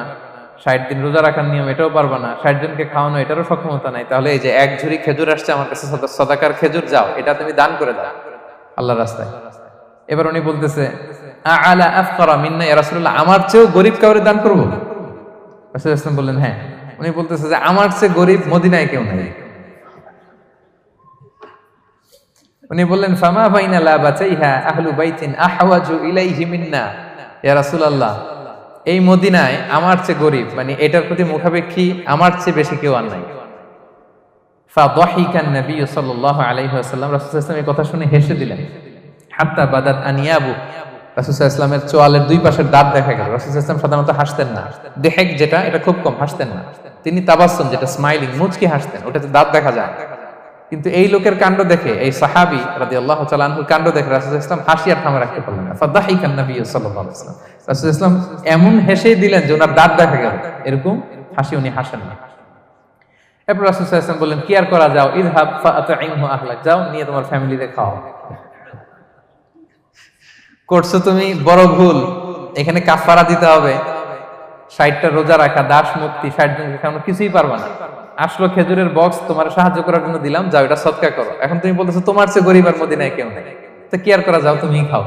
60 দিন রোজা রাখার নিয়ম এটাও পারবে না, 60 জনকে খাওয়ানো এটারও সক্ষমতা নাই, তাহলে এই যে এক ঝুড়ি খেজুর আসছে আমার কাছে, সাদাকার খেজুর, যাও এটা তুমি দান করে দাও আল্লাহর রাস্তায়। এবার উনি বলতেছে, আলা আফকারা মিন্না ইয়া রাসূলুল্লাহ, আমার চেয়েও গরীব কাউরে দান করব? রাসূল সাল্লাল্লাহু আলাইহি ওয়াসাল্লাম বললেন, হ্যাঁ। উনি বলতেছে যে আমার চেয়ে গরীব মদিনায় কেউ নাই। উনি বললেন, ফামা বাইনা লাবাতাইহা আহলু বাইতিন আহওয়াজু ইলাইহি মিন্না ইয়া রাসূলুল্লাহ, এই মদিনায় আমার চেয়ে গরীব মানে এটার প্রতি মুখাপেক্ষী আমার চেয়ে বেশি কেউ আর নাই। ফাদাহিকান নবী সাল্লাল্লাহু আলাইহি ওয়াসাল্লাম, রাসূল সাল্লাল্লাহু আলাইহি ওয়াসাল্লাম এই কথা শুনে হেসে দিলেন। হাত্তা বাদাত আনিয়াবু, রাসূল সাল্লাল্লাহু আলাইহি ওয়াসাল্লামের চোয়ালের দুই পাশের দাঁত দেখা গেল। রাসূল সাল্লাল্লাহু আলাইহি ওয়াসাল্লাম সাধারণত হাসতেন না, দেহেক যেটা এটা খুব কম হাসতেন না, তিনি তাবাসসুম যেটা স্মাইলিং মুচকি হাসতেন, ওটাতে দাঁত দেখা যায়। কিন্তু এই লোকের কাণ্ড দেখে, এই সাহাবী রাদিয়াল্লাহু তাআলা আনহুর কাণ্ড দেখে রাসূল সাল্লাল্লাহু আলাইহি ওয়াসাল্লাম হাসি আর থামে রাখতে পারলেন না। ফাদাহিকান নবী সাল্লাল্লাহু আলাইহি ওয়াসাল্লাম, রাসূল সাল্লাল্লাহু আলাইহি ওয়াসাল্লাম এমন হেসে দিলেন যে ওনার দাঁত দেখা গেল, এরকম হাসি উনি হাসেন না। এরপর রাসূল সাল্লাল্লাহু আলাইহি ওয়াসাল্লাম বললেন, কি আর করা, যাও, ইযহাব ফাআতঈমহু আহলাক, যাও নিয়ে তোমার ফ্যামিলিতে খাও। করছো তুমি বড় ভুল, এখানে কাফারা দিতে হবে, 60টা রোজা রাখা, দাস মুক্তি, 60 জনকে খাওয়ানো, কিছুই পারবা না। আসলো খেজুরের বক্স, তোমার সাহায্য করার জন্য দিলাম, যাও এটা সদকা করো। এখন তুমি বলতেছো তোমার চেয়ে গরীব আর মদিনায় কেউ নেই, তো কি আর করা, যাও তুমিই খাও।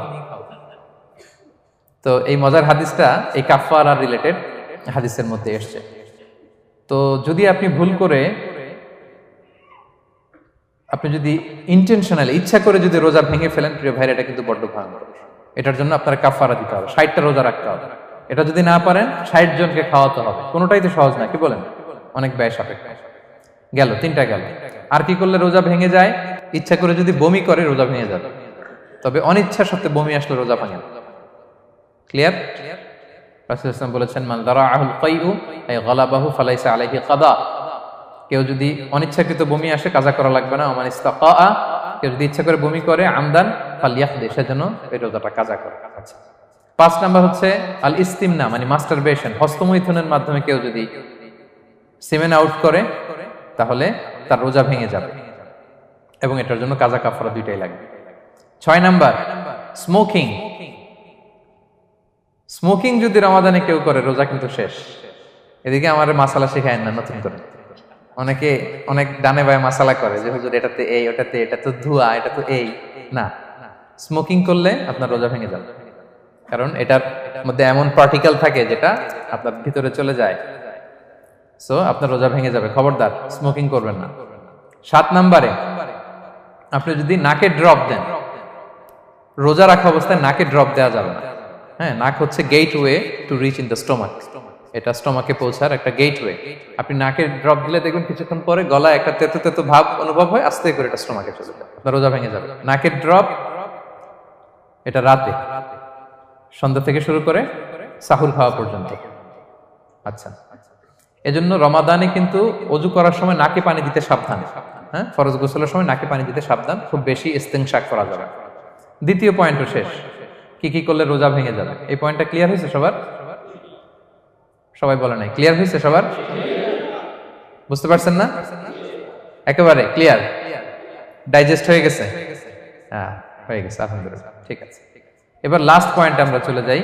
তো এই মজার হাদিসটা এই কাফারা রিলেটেড হাদিসের মধ্যে এসছে। তো যদি আপনি ভুল করে আপনি যদি ইন্টেনশনালি ইচ্ছা করে যদি রোজা ভেঙে ফেলেন প্রিয় ভাইরা, এটা কিন্তু বড্ড ভয়ঙ্কর। এটার জন্য আপনার কাফারা দিতে হবে, 60টা রোজা রাখতে হবে। এটা যদি না পারেন 60 জনকে খাওয়াতে হবে। কোনোটাই তো সহজ না, কি বলেন? অনেক ব্যয় সাপেক্ষ। গেল 3টা গেল। আর কি করলে রোজা ভেঙে যায়? ইচ্ছা করে যদি বমি করে রোজা ভেঙে যাবে, তবে অনিচ্ছা সত্ত্বে বমি আসলে রোজা ভাঙে না। ক্লিয়ার? রাসূল সাল্লাল্লাহু আলাইহি ওয়াসাল্লাম বলেছেন, মান দারাআহুল কাইউ আই গালাবাহু ফালাইসা আলাইহি কাদা। কেউ যদি অনিচ্ছাকৃত বমি আসে কাজা করা লাগবে না। ওমান ইস্তাকা, কেউ যদি ইচ্ছা করে বমি করে আমদান ফালইয়াকদি, সেজন্য এই রোজাটা কাজা করে। আচ্ছা, 5 নাম্বার হচ্ছে আল ইস্তিমনা, মানে মাস্টারবেশন, হস্তমৈথুনের মাধ্যমে কেউ যদি সিমেন আউট করে তাহলে তার রোজা ভেঙে যাবে এবং এটার জন্য কাজা কাফারা দুইটাই লাগবে। 6 নাম্বার স্মোকিং। স্মোকিং যদি রমাদানে কেউ করে রোজা কিন্তু শেষ। এদিকে আমার মাসালা শেখায় না নতুন করে। অনেকে অনেক ডানে বায়ে মাসালা করে যে হুজুর এটাতে এই, ওটাতে এটা তো ধোঁয়া, এটা তো এই না। স্মোকিং করলে আপনার রোজা ভেঙে যাবে, কারণ এটার মধ্যে এমন পার্টিকেল থাকে যেটা আপনার ভিতরে চলে যায়। সো আপনার রোজা ভেঙে যাবে, খবরদার স্মোকিং করবেন না। 7 নাম্বারে আপনি যদি নাকে ড্রপ দেন, রোজা রাখা অবস্থায় নাকে ড্রপ দেওয়া যাবে না। হ্যাঁ, নাক হচ্ছে gateway to reach in the stomach. এটা স্টোমাকে পৌঁছার একটা গেটওয়ে। আপনি নাকে ড্রপ দিলে দেখবেন কিছুক্ষণ পরে গলায় একটা তেতো তেতো ভাব অনুভব হয়, আস্তে করে এটা স্টোমাকে চলে যায়, আপনার রোজা ভেঙে যাবে। নাকের ড্রপ এটা রাতে, সন্ধ্যা থেকে শুরু করে সাহুর খাওয়া পর্যন্ত। আচ্ছা, এজন্য রমাদানে কিন্তু অজু করার সময় নাকে পানি দিতে সাবধান। হ্যাঁ, ফরজ গোসলের সময় নাকে পানি দিতে সাবধান, খুব বেশি ইস্তেনশাক করা যাবে। দ্বিতীয় পয়েন্টও শেষ, কি কি করলে রোজা ভেঙে যাবে। এই পয়েন্টটা ক্লিয়ার হয়েছে সবার? সবাই বলে নাই, ক্লিয়ার হয়েছে সবার? বুঝতে পারছেন না? একেবারে ক্লিয়ার, ডাইজেস্ট হয়ে গেছে? হ্যাঁ, হয়ে গেছে, আলহামদুলিল্লাহ, ঠিক আছে। এবার লাস্ট পয়েন্ট আমরা চলে যাই।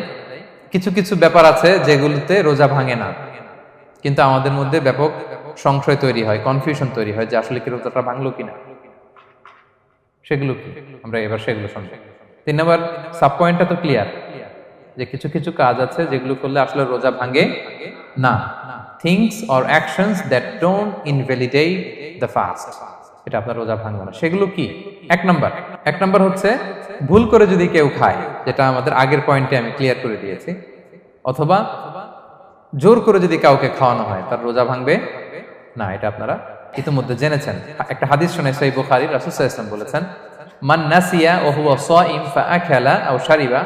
কিছু কিছু ব্যাপার আছে যেগুলোতে রোজা ভাঙে না, কিন্তু আমাদের মধ্যে ব্যাপক সংশয় তৈরি হয়, কনফিউশন তৈরি হয় যে আসলে কি রোজাটা ভাঙলো কিনা। সেগুলো কি আমরা এবার সেগুলো শুনবো। 3 নম্বর সাব পয়েন্টটা তো ক্লিয়ার, যে কিছু কিছু কাজ আছে যেগুলো করলে আসলে রোজা ভাঙে না। Things or actions that don't invalidate the fast, এটা আপনার রোজা ভাঙবে না। সেগুলো কি? 1 নাম্বার হচ্ছে ভুল করে যদি কেউ খায়, যেটা আমাদের আগের পয়েন্টে আমি ক্লিয়ার করে দিয়েছি, অথবা জোর করে যদি কাউকে খাওয়ানো হয়, তার রোজা ভাঙবে না। এটা আপনারা ইতিমধ্যে জেনেছেন। একটা হাদিস শুনে সহিহ বুখারী, রাসূল সাল্লাল্লাহু আলাইহি ওয়াসাল্লাম বলেছেন, মান নাসিয়া ওয়া হুয়া সাইম ফাআকালা আও শারিবা,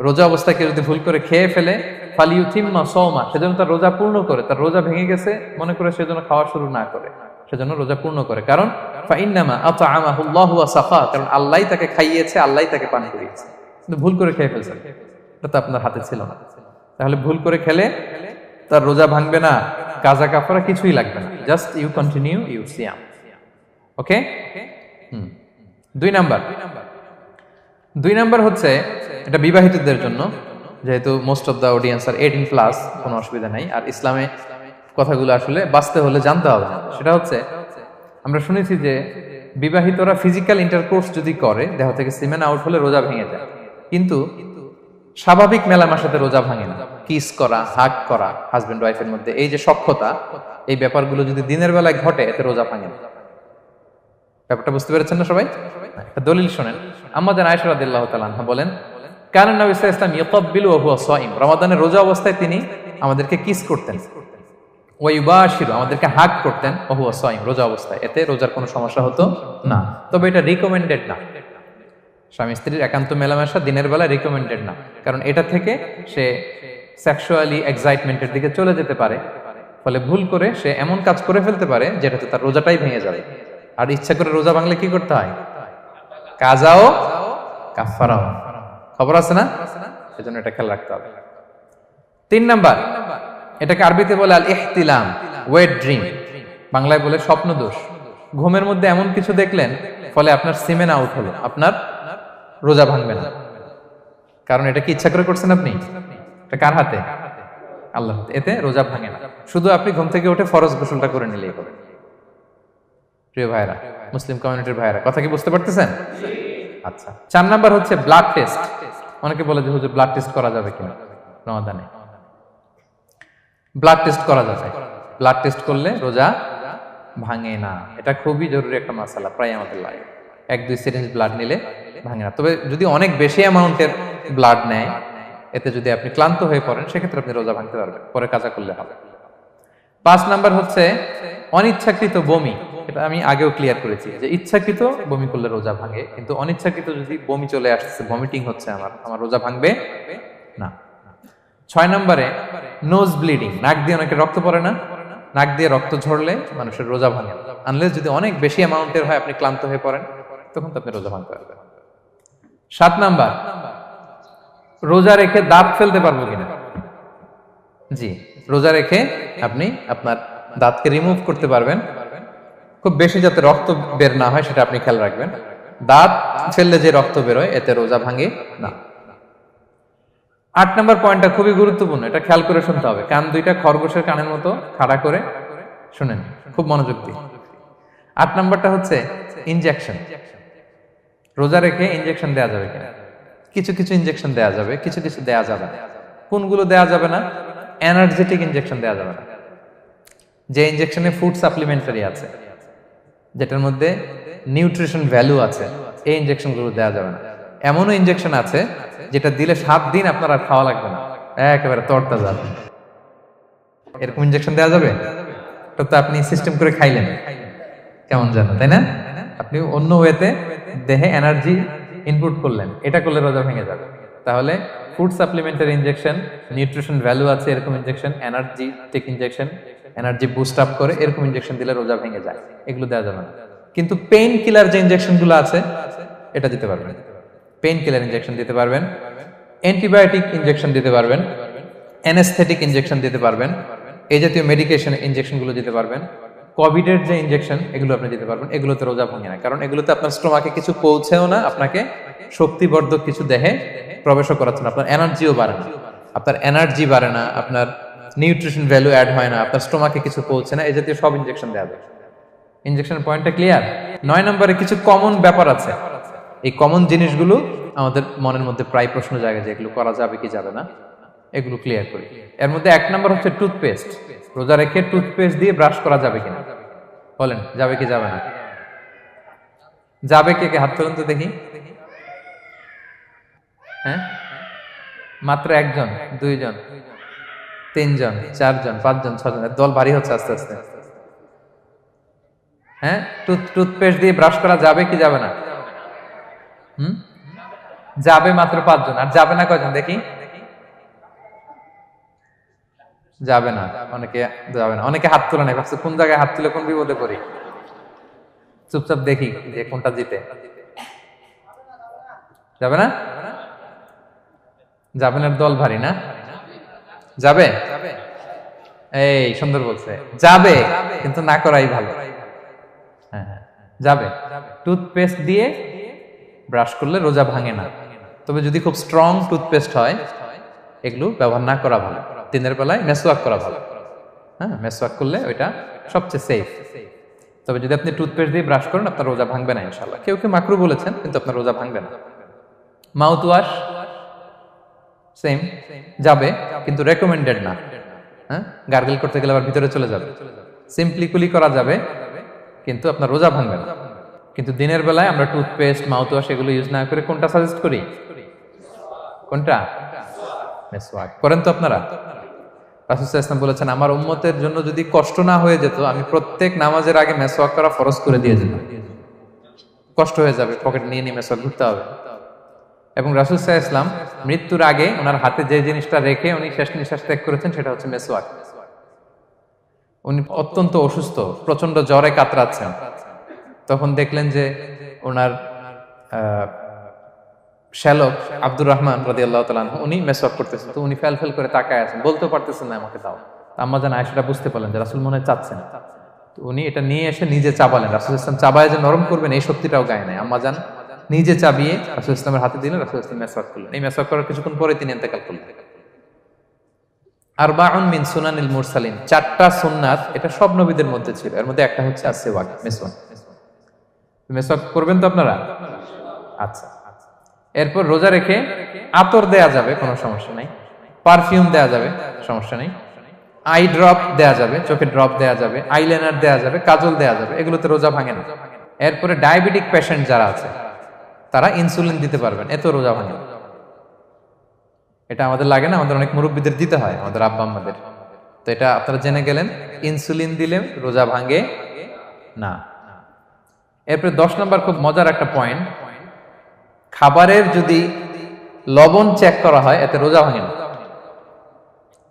রোজা অবস্থায় কেউ যদি ভুল করে খেয়ে ফেলে, ফালিউতিম্মা সাওমা, সেজন্য তার রোজা পূর্ণ করে। তার রোজা ভেঙে গেছে মনে করে সেজন্য খাওয়া শুরু না করে, সেজন্য রোজা পূর্ণ করে। কারণ ফাইন্নামা আতআমাহুল্লাহু ওয়া সাকা, কারণ আল্লাহই তাকে খাইয়েছে, আল্লাহই তাকে পান করিয়েছে। কিন্তু ভুল করে খেয়ে ফেলছেন, এটা তো আপনার হাতে ছিল না। তাহলে ভুল করে খেলে তার রোজা ভাঙবে না, কাজা কাফারা কিছুই লাগবে না, জাস্ট ইউ কন্টিনিউ ইউ সিয়াম। ওকে? 2 নাম্বার হচ্ছে, এটা বিবাহিতদের জন্য, যেহেতু most of the audience are 18+, কোনো অসুবিধা নাই। আর ইসলামে কথাগুলো আসলে বাঁচতে হলে জানতে হবে না। সেটা হচ্ছে, আমরা শুনেছি যে বিবাহিতরা ফিজিক্যাল ইন্টারকোর্স যদি করে, দেহ থেকে সিমেন আউট হলে রোজা ভেঙে যায়, কিন্তু স্বাভাবিক মেলামেশাতে রোজা ভাঙে না। কিস করা, হাগ করা হাজবেন্ড ওয়াইফের মধ্যে, এই যে সখ্যতা, এই ব্যাপারগুলো যদি দিনের বেলায় ঘটে, এতে রোজা ভাঙে না। ব্যাপারটা বুঝতে পেরেছেন না সবাই? একটা দলিল শোনেন। আম্মা জান আয়েশা রাদিয়াল্লাহু তাআলা আনহা বলেন, কানা নবী সাল্লাল্লাহু আলাইহি ওয়াসাল্লাম ইয়াকাব্বিলু ওয়া হুয়া সাইম, রমাদানের রোজা অবস্থায় তিনি আমাদেরকে কিস করতেন, ওয়া ইউবাশিরু, আমাদেরকে হাগ করতেন, ওয়া হুয়া সাইম, রোজা অবস্থায়। এতে রোজার কোনো সমস্যা হতো না। তবে এটা রিকমেন্ডেড না। স্বামী স্ত্রীর একান্ত মেলামেশা দিনের বেলা রিকমেন্ডেড না, কারণ এটা থেকে সে সেক্সুয়ালি এক্সাইটমেন্টের দিকে চলে যেতে পারে। ফলে ভুল করে সে এমন কাজ করে ফেলতে পারে যেটাতে তার রোজাটাই ভেঙে যাবে। আর ইচ্ছা করে রোজা ভাঙলে কি করতে হয়? কাজাও কাফারাও। খবর আছে না? সেজন্য এটা খেয়াল রাখতে হবে। 3 নাম্বার, এটাকে আরবিতে বলে আল ইহতিলাম, ওয়েট ড্রিম, বাংলায় বলে স্বপ্ন দোষ। ঘুমের মধ্যে এমন কিছু দেখলেন, ফলে আপনার সিমেন আউট হলো, আপনার রোজা ভাঙবে না। কারণ এটা কি ইচ্ছা করে করছেন আপনি? এটা কার হাতে? আল্লাহর হাতে। এতে রোজা ভাঙে না। শুধু আপনি ঘুম থেকে উঠে ফরজ গোসলটা করে নিলেই হবে। প্রিয় ভাইরা, মুসলিম কমিউনিটির ভাইরা, কথা কি বুঝতে পারতেছেন? আচ্ছা, 4 নাম্বার হচ্ছে ব্লাড টেস্ট। অনেকে বলে যে হুজুর ব্লাড টেস্ট করা যাবে কিনা রমাদানে। ব্লাড টেস্ট করা যাবে। ব্লাড টেস্ট করলে রোজা ভাঙে না। এটা খুবই জরুরি একটা মাসালা, প্রায় আমাদের লাগে। 1-2 সিরিঞ্জ ব্লাড নিলে ভাঙে না। তবে যদি অনেক বেশি অ্যামাউন্টের ব্লাড নেয়, এতে যদি আপনি ক্লান্ত হয়ে পড়েন, সেক্ষেত্রে আপনি রোজা ভাঙতে পারবেন, পরে কাজা করলে হবে। 5 নাম্বার হচ্ছে অনিচ্ছাকৃত বমি। এটা আমি আগেও ক্লিয়ার করেছি যে ইচ্ছাকৃত বমি করলে রোজা ভাঙে, কিন্তু অনিচ্ছাকৃত যদি বমি চলে আসছে, ভমিটিং হচ্ছে, আমার রোজা ভাঙবে না। 6 নম্বরে নোজ ব্লিডিং, নাক দিয়ে অনেকে রক্ত পড়ে না, নাক দিয়ে রক্ত ঝরলে মানুষের রোজা ভাঙে, আনলেস যদি অনেক বেশি অ্যামাউন্টের হয়, আপনি ক্লান্ত হয়ে পড়েন, তখন তো আপনি রোজা ভাঙতে পারবেন। 7 নাম্বার, রোজা রেখে দাঁত ফেলতে পারবো কিনা। জি, রোজা রেখে আপনি আপনার দাঁতকে রিমুভ করতে পারবেন, খুব বেশি যাতে রক্ত বের না হয় সেটা আপনি খেয়াল রাখবেন। দাঁত ফেললে যে রক্ত বেরোয়, এতে রোজা ভাঙে না। 8 নম্বর পয়েন্টটা খুবই গুরুত্বপূর্ণ, এটা খেয়াল করে শুনতে হবে। কান দুইটা খরগোশের কানের মতো খাড়া করে শুনেন, খুব মনোযোগ দিয়ে। 8 নম্বরটা হচ্ছে ইনজেকশন। রোজা রেখে ইনজেকশন দেওয়া যাবে কিনা। কিছু কিছু ইনজেকশন দেওয়া যাবে, কিছু কিছু দেওয়া যাবে না। কোনগুলো দেওয়া যাবে না? এনার্জেটিক ইনজেকশন দেওয়া যাবে না। যে ইনজেকশনে ফুড সাপ্লিমেন্টারি আছে, যেটার মধ্যে নিউট্রিশন ভ্যালু আছে, এই ইনজেকশনগুলো দেওয়া যাবে না। এমনও ইনজেকশন আছে যেটা দিলে 7 দিন আপনার আর খাওয়া লাগবে না, একেবারে তরতাজা। এরকম ইনজেকশন দেওয়া যাবে? তো আপনি সিস্টেম করে খাইলেন, কেমন জানো, তাই না? আপনি অন্য ওয়েতে দেহে এনার্জি ইনপুট করলেন, এটা করলে রোজা ভেঙে যাবে। তাহলে food supplementary injection, nutrition value আছে এরকম injection, energetic injection, energy boost up করে এরকম ইনজেকশন দিলে রোজা ভেঙে যায়, এগুলো দেওয়া যাবে না। কিন্তু পেইন কিলার যে ইনজেকশন গুলো আছে, এটা দিতে পারবেন। পেইন কিলার ইনজেকশন দিতে পারবেন, অ্যান্টিবায়োটিক ইনজেকশন দিতে পারবেন, অ্যানেস্থেটিক ইনজেকশন দিতে পারবেন, এই জাতীয় মেডিকেশন ইনজেকশন গুলো দিতে পারবেন। কোভিডের যে ইনজেকশন, এগুলো আপনি দিতে পারবেন। এগুলোতে রোজা ভাঙে না, কারণ এগুলোতে আপনার স্টোমাকে কিছু পৌঁছেও না, আপনাকে শক্তিবর্ধক কিছু দেহে প্রবেশও করাচ্ছে না, আপনার এনার্জিও বাড়ে না, আপনার এনার্জি বাড়ে না, আপনার নিউট্রিশন ভ্যালু অ্যাড হয় না, আপনার স্টোমাকে কিছু পৌঁছে না, এই জাতীয় সব ইনজেকশন দেওয়া যায়। ইনজেকশনের পয়েন্টটা ক্লিয়ার? 9 নম্বরে কিছু কমন ব্যাপার আছে, এই কমন জিনিসগুলো আমাদের মনের মধ্যে প্রায় প্রশ্ন জাগে যে এগুলো করা যাবে কি যাবে না, এগুলো ক্লিয়ার করি। এর মধ্যে 1 নম্বর হচ্ছে টুথপেস্ট। রোজা রেখে টুথপেস্ট দিয়ে ব্রাশ করা যাবে কিনা, বলেন যাবে কি যাবে না? যাবে, কে কে হাত তুলুন তো দেখি। হ্যাঁ, মাত্র 1 জন, 2 জন, 3 জন, 4 জন, 5 জন, 6 জন, দল ভারী হচ্ছে আস্তে আস্তে। হ্যাঁ, টুথপেস্ট দিয়ে ব্রাশ করা যাবে কি যাবে না? যাবে মাত্র 5 জন। আর যাবে না কয়জন দেখি? যাবে না, অনেকে যাবে না, অনেকে হাত তুলে নাই, ভাবছে কোন জায়গায় হাত তুলে কোন বিপদে পড়ি। চুপচাপ দেখি যে কোনটা জিতে। যাবে না? যাবে না, দল ভারী না? যাবে? এই সুন্দর বলছে, যাবে, কিন্তু না করাই ভালো। হ্যাঁ হ্যাঁ, যাবে। টুথপেস্ট দিয়ে ব্রাশ করলে রোজা ভাঙে না, তবে যদি খুব স্ট্রং টুথপেস্ট হয়, এগুলো ব্যবহার না করা ভালো। দিনের বেলায় মেসওয়াক করা ভালো। হ্যাঁ, মেসওয়াক করলে ওইটা সবচেয়ে সেফ। তবে যদি আপনি টুথপেস্ট দিয়ে ব্রাশ করেন, আপনার রোজা ভাঙবে না ইনশাআল্লাহ। কেউ কেউ মাকরু বলেছেন, কিন্তু আপনার রোজা ভাঙবে না। মাউথ ওয়াশ সেম, যাবে, কিন্তু রেকমেন্ডেড না। হ্যাঁ, গার্গল করতে গেলে আবার ভিতরে চলে যাবে। সিম্পলি কুলি করা যাবে, কিন্তু আপনার রোজা ভাঙবে না। কিন্তু দিনের বেলায় আমরা টুথপেস্ট, মাউথ ওয়াশ এগুলো ইউজ না করে কোনটা সাজেস্ট করি? কোনটা? মেসওয়াক করেন তো আপনারা? রাসূল সাল্লাল্লাহু আলাইহি ওয়াসাল্লাম বলেছেন, আমার উম্মতের জন্য যদি কষ্ট না হয়ে যেত, আমি প্রত্যেক নামাজের আগে মেসওয়াক করা ফরজ করে দিয়ে যেতাম। কষ্ট হয়ে যাবে, পকেট নিয়ে নিয়ে মেসওয়াক ঘুরতে হবে। এবং রাসূল সাল্লাল্লাহু আলাইহি ওয়াসাল্লাম মৃত্যুর আগে ওনার হাতে যে জিনিসটা রেখে উনি শেষ নিঃশ্বাস ত্যাগ করেছেন, সেটা হচ্ছে মেসওয়াক। উনি অত্যন্ত অসুস্থ, প্রচন্ড জ্বরে কাতরাচ্ছেন। তখন দেখলেন যে ওনার শ্যালক আব্দুর রহমান রাদিয়াল্লাহু তাআলা আনহু, উনি মেসওয়াক করতেছেন। তো উনি ফেল ফেল করে তাকায় আছেন, বলতেও পারতেছেন না আমাকে দাও। আম্মা জান আয়েশা বুঝতে পারলেন যে রাসূল মনে হয় চাচ্ছেন। তো উনি এটা নিয়ে এসে নিজে চাবালেন। রাসূল সাল্লাল্লাহু আলাইহি ওয়াসাল্লাম চাবায় যে নরম করবেন, এই শক্তিটাও গায়ে নাই। আম্মা জান নিজে চাবিয়ে রাসূল সাল্লাল্লাহু আলাইহি ওয়াসাল্লামের হাতে দিলেন, রাসূল সাল্লাল্লাহু আলাইহি ওয়াসাল্লাম মেসওয়াক করলেন। এই মেসওয়াক করার কিছুক্ষণ পরে তিনি ইন্তেকাল করলেন। আরবাউন মিন সুনানিল মুরসালিন, 4টা সুন্নাত, এটা সব নবীদের মধ্যে ছিল। এর মধ্যে একটা হচ্ছে আসওয়াক, মেসওয়াক। মেসওয়াক করবেন তো আপনারা? আচ্ছা। এরপর রোজা রেখে আতর দেয়া যাবে, কোনো সমস্যা নাই। পারফিউম দেয়া যাবে, সমস্যা নেই। আই ড্রপ দেয়া যাবে, চোখে ড্রপ দেয়া যাবে, আইলাইনার দেয়া যাবে, কাজল দেয়া যাবে, এগুলোতে রোজা ভাঙে না। এরপরে ডায়াবেটিক পেশেন্ট যারা আছে তারা ইনসুলিন দিতে পারবেন, এত রোজা ভাঙে না। এটা আমাদের লাগে না, আমাদের অনেক মুরব্বীদের দিতে হয়, আমাদের আব্বা আম্মাদের। তো এটা আপনারা জেনে গেলেন, ইনসুলিন দিলে রোজা ভাঙে না। এরপরে 10 নম্বর খুব মজার একটা পয়েন্ট, খাবারের যদি লবণ চেক করা হয় এতে রোজা ভাঙে না।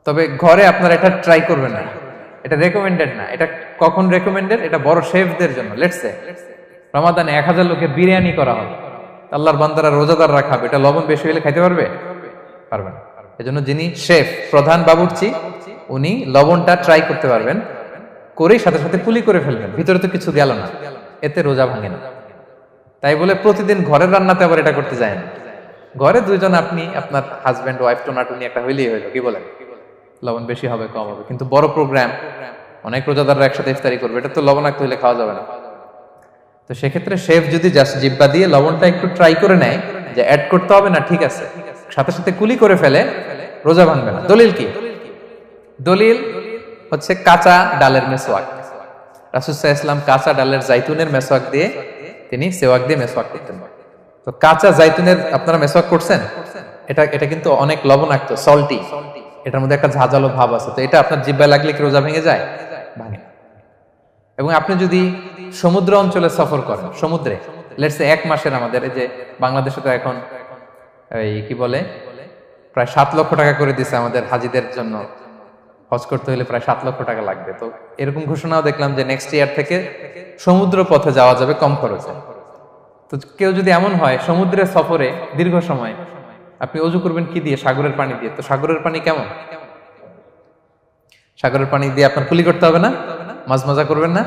তবে ঘরে আপনারা এটা ট্রাই করবেন না, এটা রেকমেন্ডেড না। এটা কখন রেকমেন্ডেড? এটা বড় শেফদের জন্য। লেটস সে রমাদানে 1000 লোকের বিরিয়ানি করা হবে, আল্লাহর বান্দারা রোজাদাররা খাবে, এটা লবণ বেশি হলে খাইতে পারবে? পারবেন। এজন্য যিনি শেফ, প্রধান বাবুর্চি, উনি লবণটা ট্রাই করতে পারবেন, করেই সাথে সাথে কুলি করে ফেলবেন, ভিতরে তো কিছু গেল না, এতে রোজা ভাঙে না। তাই বলে প্রতিদিন ঘরের রান্নাতে আবার এটা করতে যায় না। ঘরে দুইজন, আপনি আপনার হাজবেন্ড ওয়াইফ টোনাটুনি একটা হইলেই হইলো, কি বলেন? লবণ বেশি হবে কম হবে, কিন্তু বড় প্রোগ্রাম, অনেক রোজাদাররা একসাথে ইফতারি করবে, এটা তো লবণাক্ত হইলে খাওয়া যাবে না। তো সেক্ষেত্রে শেফ যদি জাস্ট জিব্বা দিয়ে লবণটা একটু ট্রাই করে নেয় যে অ্যাড করতে হবে না, ঠিক আছে, সাথে সাথে কুলি করে ফেলে, রোজা ভাঙবে না। দলিল কি? দলিল হচ্ছে কাঁচা ডালের মেসওয়াক। রাসূল সাল্লাল্লাহু আলাইহি ওয়াসাল্লাম কাঁচা ডালের জাইতুনের মেসওয়াক দিয়ে তিনি সেওয়াক দিয়ে মেসওয়াক করতেন। তো কাঁচা জাইতুনের আপনারা মেসওয়াক করছেন, এটা কিন্তু অনেক লবণাক্ত, সল্টি, এটার মধ্যে একটা ঝাঁঝালো ভাব আছে। তো এটা আপনার জিহ্বায় লাগলে কি রোজা ভেঙে যায়? ভাঙে না। এবং আপনি যদি সমুদ্র অঞ্চলে সফর করেন, সমুদ্রে লেটস সে 1 মাসের, আমাদের এই যে বাংলাদেশে তো এখন এই কি বলে প্রায় 7 লক্ষ টাকা করে দিছে আমাদের হাজিদের জন্য, হজ করতে হলে প্রায় 7 লক্ষ টাকা লাগবে। তো এরকম ঘোষণাও দেখলাম যে নেক্সট ইয়ার থেকে সমুদ্র পথে যাওয়া যাবে কম খরচে। তো কেউ যদি এমন হয় সমুদ্রের সফরে দীর্ঘ সময়, আপনি অজু করবেন কি দিয়ে? সাগরের পানি দিয়ে। তো সাগরের পানি কেমন? সাগরের পানি দিয়ে আপনার কুলি করতে হবে না? মাঝ মজা করবেন না?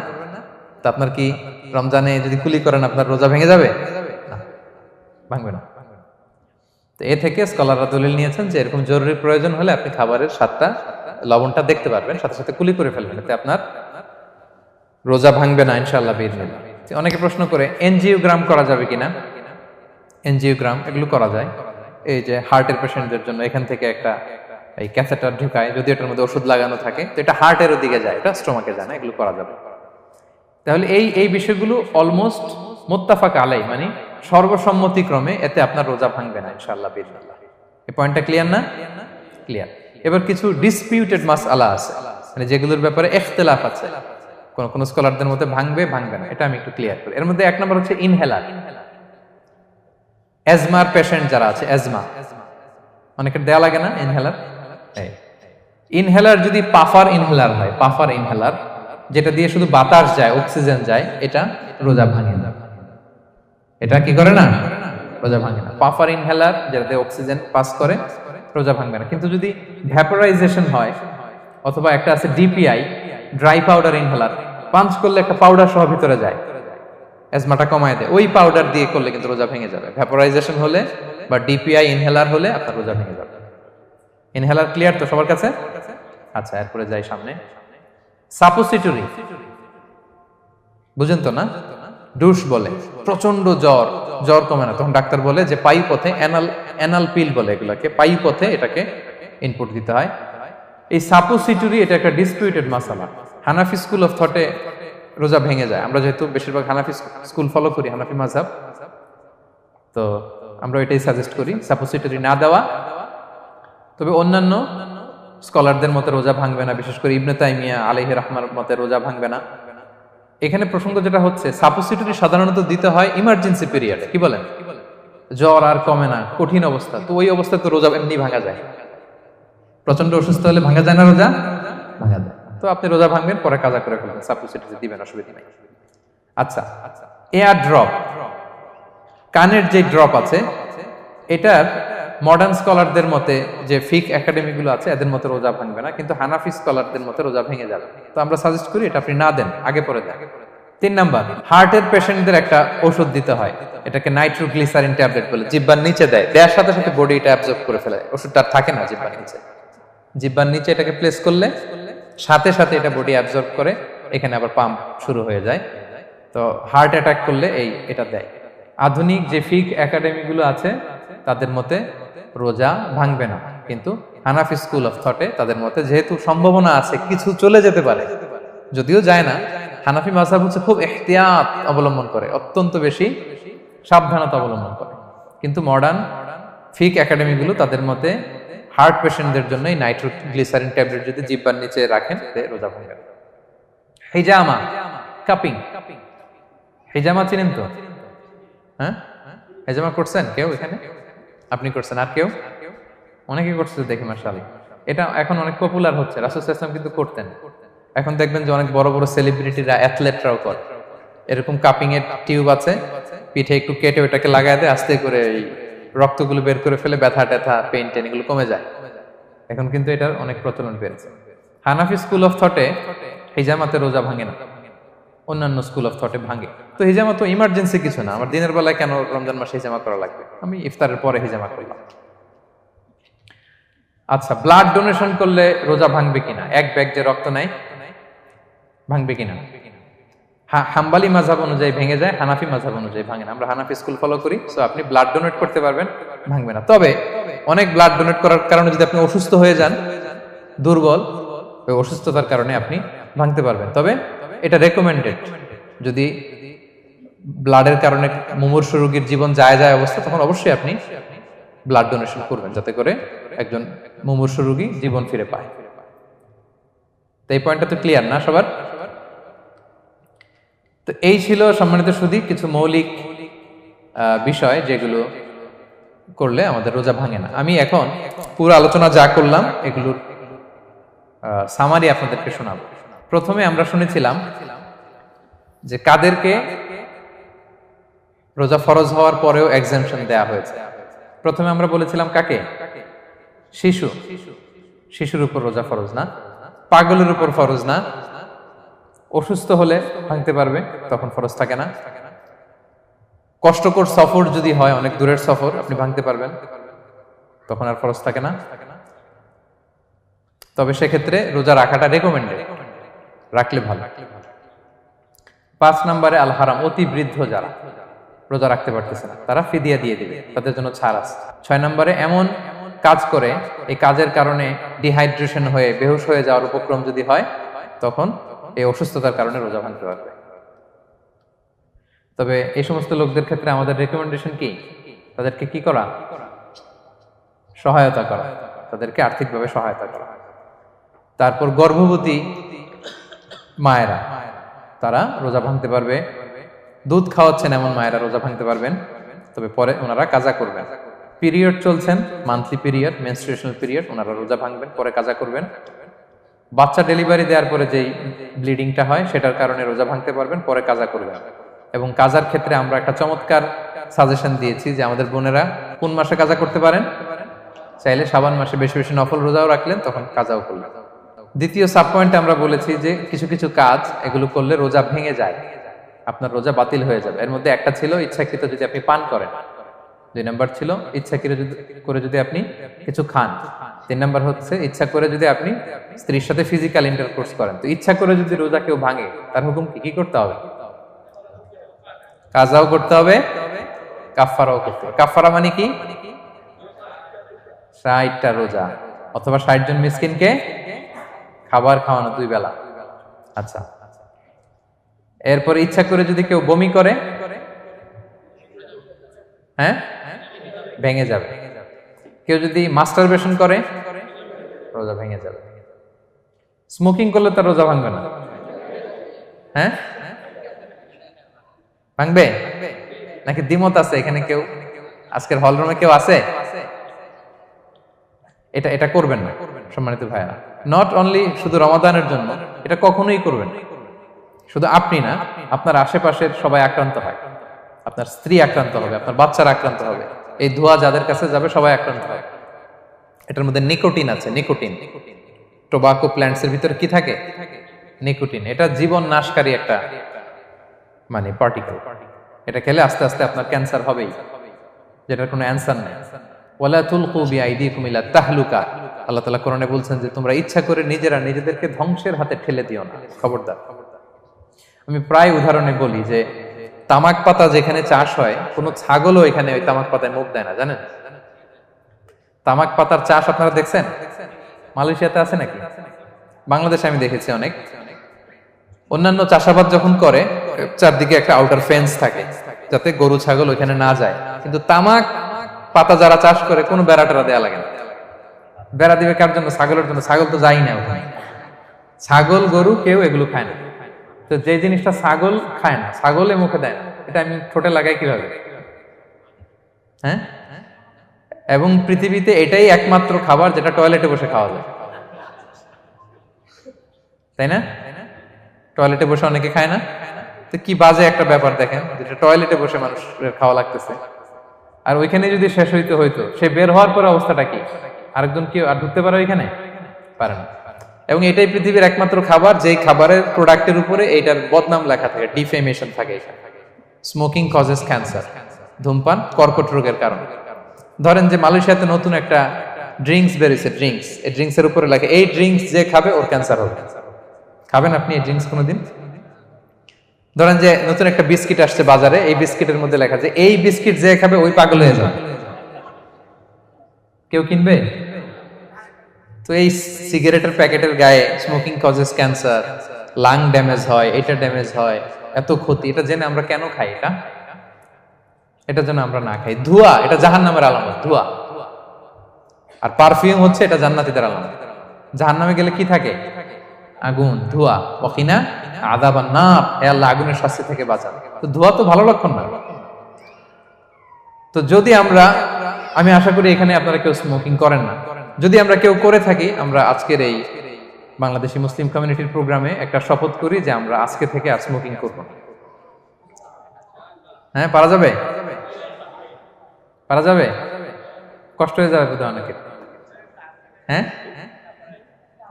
তা আপনার কি রমজানে যদি কুলি করেন আপনার রোজা ভেঙে যাবে? না, ভাঙবে না। তো এ থেকে স্কলাররা দলিল নিয়েছেন যে এরকম জরুরি প্রয়োজন হলে আপনি খাবারের স্বাদটা, লবণটা দেখতে পারবেন, সাথে সাথে কুলি করে ফেলবেন, এতে আপনার রোজা ভাঙবে না ইনশাআল্লাহ বিইজনিল্লাহ। অনেকে প্রশ্ন করে এনজিওগ্রাম করা যাবে কিনা? এনজিওগ্রাম এগুলো করা যায়। এই যে হার্টের পেশেন্টদের জন্য এখান থেকে একটা এই ক্যাথেটার ঢুকায়, যদি এটার মধ্যে ওষুধ লাগানো থাকে, তো এটা হার্টের দিকে যায়, এটা স্টোমাকে যায় না, এগুলো করা যাবে। তাহলে এই বিষয়গুলো অলমোস্ট মুত্তাফাক আলাই, মানে সর্বসম্মতিক্রমে, এতে আপনার রোজা ভাঙবে না ইনশাআল্লাহ বিইজনিল্লাহ। এই পয়েন্টটা ক্লিয়ার না? ক্লিয়ার। এবার কিছু ডিসপিউটেড মাসআলা আছে, মানে যেগুলোর ব্যাপারে ইখতিলাফ আছে, কোন কোন স্কলারদের মধ্যে ভাঙবে ভাঙবে না, এটা আমি একটু ক্লিয়ার করি। এর মধ্যে 1 নম্বর হচ্ছে ইনহেলার। অ্যাজমার পেশেন্ট যারা আছে, অ্যাজমা অনেকের দেয়া লাগে না ইনহেলার। ইনহেলার যদি পাফার ইনহেলার হয়, পাফার ইনহেলার যেটা দিয়ে শুধু বাতাস যায়, অক্সিজেন যায়, এটা রোজা ভাঙে না। এটা কি করে না? রোজা ভাঙে না। পাফার ইনহেলার যেটাতে অক্সিজেন পাস করে, রোজা ভাঙবে না। কিন্তু যদি ভ্যাপোরাইজেশন হয়, অথবা একটা আছে DPI, dry powder inhaler, punch করলে একটা পাউডার সহ ভিতরে যায়, অ্যাজমাটা কমায় দেয়, ওই পাউডার দিয়ে করলে কিন্তু রোজা ভেঙে যাবে। ভ্যাপোরাইজেশন হলে বা ডিপিআই ইনহেলার হলে আপনার রোজা ভেঙে যাবে। ইনহেলার ক্লিয়ার তো সবার কাছে? আচ্ছা, এরপরে যাই সামনে। সাপোসিটরি বুঝেন তো না? ডুশ বলে, প্রচন্ড জ্বর কমে না, তখন ডাক্তার বলে যে পায়ু পথে, অ্যানাল পিল বলে এগুলাকে, পায়ু পথে এটাকে ইনপুট দিতে হয়। এই সাপোসিটরি, এটা একটা ডিসপিউটেড মাসালা। হানাফি স্কুল অফ থটে রোজা ভেঙে যায়। আমরা যেহেতু বেশিরভাগ হানাফি স্কুল ফলো করি, হানাফি মাযহাব, তো আমরা এটাই সাজেস্ট করি সাপোসিটরি না দেওয়া। তবে অন্যান্য স্কলারদের মতে রোজা ভাঙবে না, বিশেষ করে ইবনে তাইমিয়া আলাইহি রাহমার মতে রোজা ভাঙবে না। এখানে প্রসঙ্গ যেটা হচ্ছে, সাপোসিটরি সাধারণত দিতে হয় ইমার্জেন্সি পিরিয়ডে। কি বলেন? জ্বর আর কমে না, কঠিন অবস্থা, তো ওই অবস্থায় তো রোজা এমনি ভাঙা যায়। প্রচন্ড অসুস্থ হলে ভাঙা যায় না রোজা? ভাঙা যায়। তো আপনি রোজা ভাঙবেন, পরে কাজা করে ফেলবেন, সাপোসিটরি দিবেন, অসুবিধা নাই। আচ্ছা, এয়ার ড্রপ, কানের যে ড্রপ আছে, এটার মডার্ন স্কলারদের মতে, যে ফিক একাডেমি গুলো আছে, এদের মতে রোজা ভাঙবে না, কিন্তু হানাফি স্কলারদের মতে রোজা ভেঙে যাবে। তো আমরা সাজেস্ট করি এটা আপনি না দেন, আগে পরে দেন। 3 নাম্বার, হার্টের পেশেন্টদের একটা ওষুধ দিতে হয়, এটাকে নাইট্রোগ্লিসারিন ট্যাবলেট বলে, জিহ্বার নিচে দেয়, দেওয়ার সাথে সাথে বডি এটা অ্যাবজর্ব করে ফেলে, ওষুধটা থাকে না জিহ্বার নিচে। জিহ্বার নিচে এটাকে প্লেস করলে সাথে সাথে এটা বডি অ্যাবজর্ব করে, এখানে আবার পাম্প শুরু হয়ে যায়। তো হার্ট অ্যাটাক করলে এটা দেয়। আধুনিক যে ফিক একাডেমি গুলো আছে তাদের মতে রোজা ভাঙবে না। কিন্তু হানাফি স্কুল অফ থটে তাদের মতে যেহেতু সম্ভাবনা আছে কিছু চলে যেতে পারে, যদিও যায় না, হানাফি মাযহাব হচ্ছে খুব ইহতিয়াত অবলম্বন করে, অত্যন্ত বেশি সাবধানতা অবলম্বন করে। কিন্তু মডার্ন ফিক একাডেমিগুলো তাদের মতে হার্ট পেশেন্টদের জন্য এই নাইট্রোগ্লিসারিন ট্যাবলেট যদি জিহ্বার নিচে রাখেন রোজা ভাঙবে। হিজামা, কাপিং, হিজামা চিনেন তো? হ্যাঁ, হিজামা করছেন কেউ এখানে? আপনি করছেন, আর কেউ? অনেকে করছে দেখি মাশাআল্লাহ। এটা এখন অনেক পপুলার হচ্ছে, রাসূল সাল্লাল্লাহু আলাইহি ওয়াসাল্লাম কিন্তু করতেন। এখন দেখবেন যে অনেক বড় বড় সেলিব্রিটিরা, অ্যাথলেটরাও করে। এরকম কাপিং এর টিউব আছে, পিঠে একটু কেটে ওটাকে লাগায় দেয়, আস্তে করে এই রক্তগুলো বের করে ফেলে, ব্যথা ট্যাথা পেইন টেন এগুলো কমে যায়। এখন কিন্তু এটার অনেক প্রচলন বেড়েছে। হানাফি স্কুল অফ থটে হিজামাতে রোজা ভাঙে না, অন্যান্য স্কুল অফ থটে ভাঙে। তো হিজামা তো ইমার্জেন্সি কিছু না, আমার দিনের বেলায় কেন রমজান মাসে হিজামা করা লাগবে, আমি ইফতারের পরে হিজামা করলাম। আচ্ছা, ব্লাড ডোনেশন করলে রোজা ভাঙবে কিনা? এক ব্যাগ যে রক্ত নাই, ভাঙবে কিনা? হাম্বালি মাযহাব অনুযায়ী ভেঙে যায়, হানাফি মাযহাব অনুযায়ী ভাঙে না। আমরা হানাফি স্কুল ফলো করি, সো আপনি ব্লাড ডোনেট করতে পারবেন, ভাঙবে না। তবে অনেক ব্লাড ডোনেট করার কারণে যদি আপনি অসুস্থ হয়ে যান, দুর্বল, ওই অসুস্থতার কারণে আপনি ভাঙতে পারবেন। তবে এটা রেকমেন্ডেড, যদি ব্লাডের কারণে মুমূর্ষু রোগীর জীবন যায় যায় অবস্থা, তখন অবশ্যই আপনি ব্লাড ডোনেশন করবেন, যাতে করে একজন মুমূর্ষু রোগী জীবন ফিরে পায়। তো এই পয়েন্টটা তো ক্লিয়ার না সবার? তো এই ছিল সম্মানিত সুধী কিছু মৌলিক বিষয় যেগুলো করলে আমাদের রোজা ভাঙে না। আমি এখন পুরো আলোচনা যা করলাম এগুলোর সামারি আপনাদেরকে শোনাবো। প্রথমে আমরা শুনেছিলাম যে কাদেরকে রোজা ফরজ হওয়ার পরেও এক্সাম্পশন দেয়া হয়েছে। প্রথমে আমরা বলেছিলাম কাকে? শিশু, শিশুর উপর রোজা ফরজ না, পাগলের উপর ফরজ না, অসুস্থ হলে ভাঙতে পারবে, তখন ফরজ থাকে না। কষ্টকর সফর যদি হয়, অনেক দূরের সফর, আপনি ভাঙতে পারবেন, তখন আর ফরজ থাকে না। তবে সেক্ষেত্রে রোজা রাখাটা রেকমেন্ডেড, রাখলে ভালো। 5 নম্বরে আল হারাম, অতি বৃদ্ধ যারা রোজা রাখতে পারতেছে না তারা ফিদিয়া দিয়ে দিবে, তাদের জন্য ছাড় আছে। 6 নম্বরে এমন কাজ করে, এই কাজের কারণে ডিহাইড্রেশন হয়ে বেহুশ হয়ে যাওয়ার উপক্রম যদি হয়, তখন এই অসুস্থতার কারণে রোজা ভাঙতে পারবে। তবে এই সমস্ত লোকদের ক্ষেত্রে আমাদের রেকমেন্ডেশন কি? তাদেরকে কি করা? সহায়তা করা, তাদেরকে আর্থিকভাবে সহায়তা করা। তারপর গর্ভবতী মায়েরা, তারা রোজা ভাঙতে পারবে। দুধ খাওয়াচ্ছেন এমন মায়েরা রোজা ভাঙতে পারবেন, তবে পরে ওনারা কাজা করবেন। পিরিয়ড চলছেন, মান্থলি পিরিয়ড, মেনস্ট্রুয়েশনাল পিরিয়ড, ওনারা রোজা ভাঙবেন, পরে কাজা করবেন। বাচ্চা ডেলিভারি দেওয়ার পরে যেই ব্লিডিংটা হয় সেটার কারণে রোজা ভাঙতে পারবেন, পরে কাজা করবেন। এবং কাজার ক্ষেত্রে আমরা একটা চমৎকার সাজেশন দিয়েছি যে আমাদের বোনেরা কোন মাসে কাজা করতে পারেন? চাইলে শাবান মাসে বেশি বেশি নফল রোজাও রাখলেন, তখন কাজাও করলেন। দ্বিতীয় সাব পয়েন্টে আমরা বলেছি যে কিছু কিছু কাজ এগুলো করলে রোজা ভেঙে যায়, আপনার রোজা বাতিল হয়ে যাবে। এর মধ্যে একটা ছিল ইচ্ছাকৃত যদি আপনি পান করেন, 2 নাম্বার ছিল ইচ্ছাকৃত করে যদি আপনি কিছু খান, 3 নাম্বার হচ্ছে ইচ্ছা করে যদি আপনি স্ত্রীর সাথে ফিজিক্যাল ইন্টারকোর্স করেন। তো ইচ্ছা করে যদি রোজা কেউ ভাঙে, তার হুকুম কি করতে হবে? কাজাও করতে হবে, কাফফারাও করতে হবে। কাফফারা মানে কি? 60টা রোজা অথবা 60 জন মিসকিনকে খাবার খাওয়ানো 2 বেলা। আচ্ছা, এরপরে ইচ্ছা করে যদি কেউ বমি করে, হ্যাঁ, ভেঙে যাবে। কেউ যদি মাস্টারবেশন করে, রোজা ভেঙে যাবে। স্মোকিং করলে তার রোজা ভাঙবে না, হ্যাঁ, ভাঙবে নাকি দ্বিমত আছে এখানে? কেউ আজকের হলরুমে কেউ আছে? এটা এটা করবেন না সম্মানিত ভাইরা। নট অনলি শুধু রমাদানের জন্য, এটা কখনোই করবেন না। শুধু আপনি না, আপনার আশেপাশের সবাই আক্রান্ত হয়, আপনার স্ত্রী আক্রান্ত হবে, আপনার বাচ্চারা আক্রান্ত হবে, এই ধোঁয়া যাদের কাছে যাবে সবাই আক্রান্ত হবে। এটার মধ্যে নিকোটিন আছে, নিকোটিন। টোবাকো প্ল্যান্টসের ভিতরে কি থাকে? নিকোটিন। এটা জীবন নাশকারী একটা মানে পার্টিকেল। এটা খেলে আস্তে আস্তে আপনার ক্যান্সার হবেই, যেটার কোনো অ্যান্সার নেই। ওয়ালা তুলকু বিআইদিকুম ইলা তাহলুকা, আল্লাহ তাআলা কোরআনে বলছেন যে তোমরা ইচ্ছা করে নিজেরা নিজেদেরকে ধ্বংসের হাতে ঠেলে দিও না, খবরদার। আমি প্রায় উদাহরণে বলি যে তামাক পাতা যেখানে চাষ হয়, কোনো ছাগলও এখানে ওই তামাক পাতায় মুখ দেয় না, জানেন? তামাক পাতার চাষ আপনারা দেখছেন? মালয়েশিয়াতে আছে নাকি? বাংলাদেশে আমি দেখেছি অনেক। অন্যান্য চাষাবাদ যখন করে চারদিকে একটা আউটার ফেন্স থাকে যাতে গরু ছাগল ওইখানে না যায়, কিন্তু তামাক পাতা যারা চাষ করে কোনো বেড়া টেরা দেওয়া লাগে না। বেড়া দিবে কার জন্য? ছাগলের জন্য। ছাগল তো যাই না ওখানে। ছাগল গরু কেউ এগুলো খায় না। তো যে জিনিসটা ছাগল খায় না, ছাগলে মুখে দেয় না, এটা আমি ঠোঁটে লাগাই কিভাবে? হ্যাঁ, এবং পৃথিবীতে এটাই একমাত্র খাবার যেটা টয়লেটে বসে খাওয়া যায়, তাই না? টয়লেটে বসে অনেকে খায় না। তো কি বাজে একটা ব্যাপার দেখেন, যেটা টয়লেটে বসে মানুষের খাওয়া লাগতেছে, আর ওইখানে যদি শেষ হইতো সে বের হওয়ার পরে অবস্থাটা কি? আরেকজন কি আর ঢুকতে পারে ওইখানে? পারে না। এবং এটাই পৃথিবীর একমাত্র খাবার যেই খাবারের প্রোডাক্টের উপরে এইটার বদনাম লেখা থাকে, ডিফেমেশন থাকে। স্মোকিং কজেস ক্যান্সার, ধূমপান কর্কট রোগের কারণ। ধরেন যে মালয়েশিয়াতে নতুন একটা ড্রিঙ্কস বেরিয়েছে, ড্রিঙ্কস, এই ড্রিঙ্কস এর উপরে লেখা এই ড্রিঙ্কস যে খাবে ওর ক্যান্সার হবে। খাবেন আপনি এই ড্রিঙ্কস কোনোদিন? ধরেন যে নতুন একটা বিস্কিট আসছে বাজারে, এই বিস্কিটের মধ্যে লেখা যে এই বিস্কিট যে খাবে ওই পাগল হয়ে যাবে। কেউ কিনবে? তো এই সিগারেটের প্যাকেটের গায়ে smoking causes cancer, lung damage হয়, এটা ড্যামেজ হয়, এত ক্ষতি, এটা জেনে আমরা কেন খাই? এটা যেন আমরা না খাই। ধোঁয়া, এটা জাহান্নামের আলামত, ধোঁয়া। আর পারফিউম হচ্ছে এটা জান্নাতীদের আলামত। জাহান্নামে গেলে কি থাকে? আগুন, ধোঁয়া। ওয়াকিনা আযাবান নার, হে আল্লাহ আগুনের শাস্তি থেকে বাঁচান। তো ধোঁয়া তো ভালো লক্ষণ না। তো যদি আমরা, আমি আশা করি এখানে আপনারা কেউ স্মোকিং করেন না, যদি আমরা কেউ করে থাকি, আমরা আজকের এই বাংলাদেশি মুসলিম কমিউনিটির প্রোগ্রামে একটা শপথ করি যে আমরা আজকে থেকে আর স্মোকিং করব না। হ্যাঁ, পারা যাবে? পারা যাবে? কষ্ট হয়ে যাবে বোধহয় অনেকের। হ্যাঁ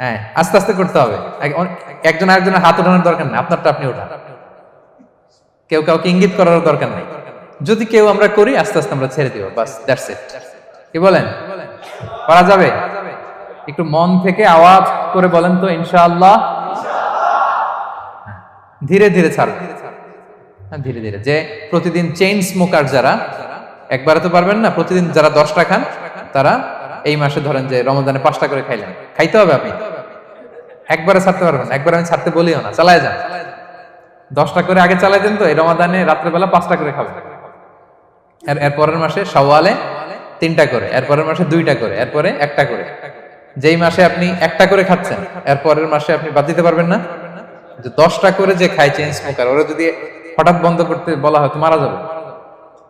হ্যাঁ, আস্তে আস্তে করতে হবে। একজন আরেকজনের হাত ওঠানোর দরকার নেই, আপনারটা আপনি ওঠান। কেউ কাউকে ইঙ্গিত করার দরকার নেই। যদি কেউ আমরা করি, আস্তে আস্তে আমরা ছেড়ে দিব, বাস, দ্যাটস ইট। কি বলেন? পারা যাবে? একটু মন থেকে আওয়াজ করে বলেন তো ইনশাআল্লাহ। ধীরে ধীরে ছাড়বেন, ধীরে ধীরে। যে প্রতিদিন চেইন স্মোকার যারা, একবারে তো পারবেন না, প্রতিদিন যারা 10টা খান তারা এই মাসে ধরেন যে রমজানে 5টা করে খাইলেন, খাইতে হবে আপনি। একবারে ছাড়তে পারবেন না, একবারে আমি ছাড়তে বলিও না, চালায় যান। 10টা করে আগে চালাই দেন, তো এই রমাদানে রাত্রেবেলা 5টা করে খাবেন। এর পরের মাসে শাওয়ালে 3টা করে, এর পরের মাসে 2টা করে, এরপরে 1টা করে। যেই মাসে আপনি 1টা করে খাচ্ছেন, এর পরের মাসে আপনি বাদ দিতে পারবেন না। যে 10টা করে যে খায় চেইন স্মোকার, ওরা যদি হঠাৎ বন্ধ করতে বলা হয় তো মারা যাবে।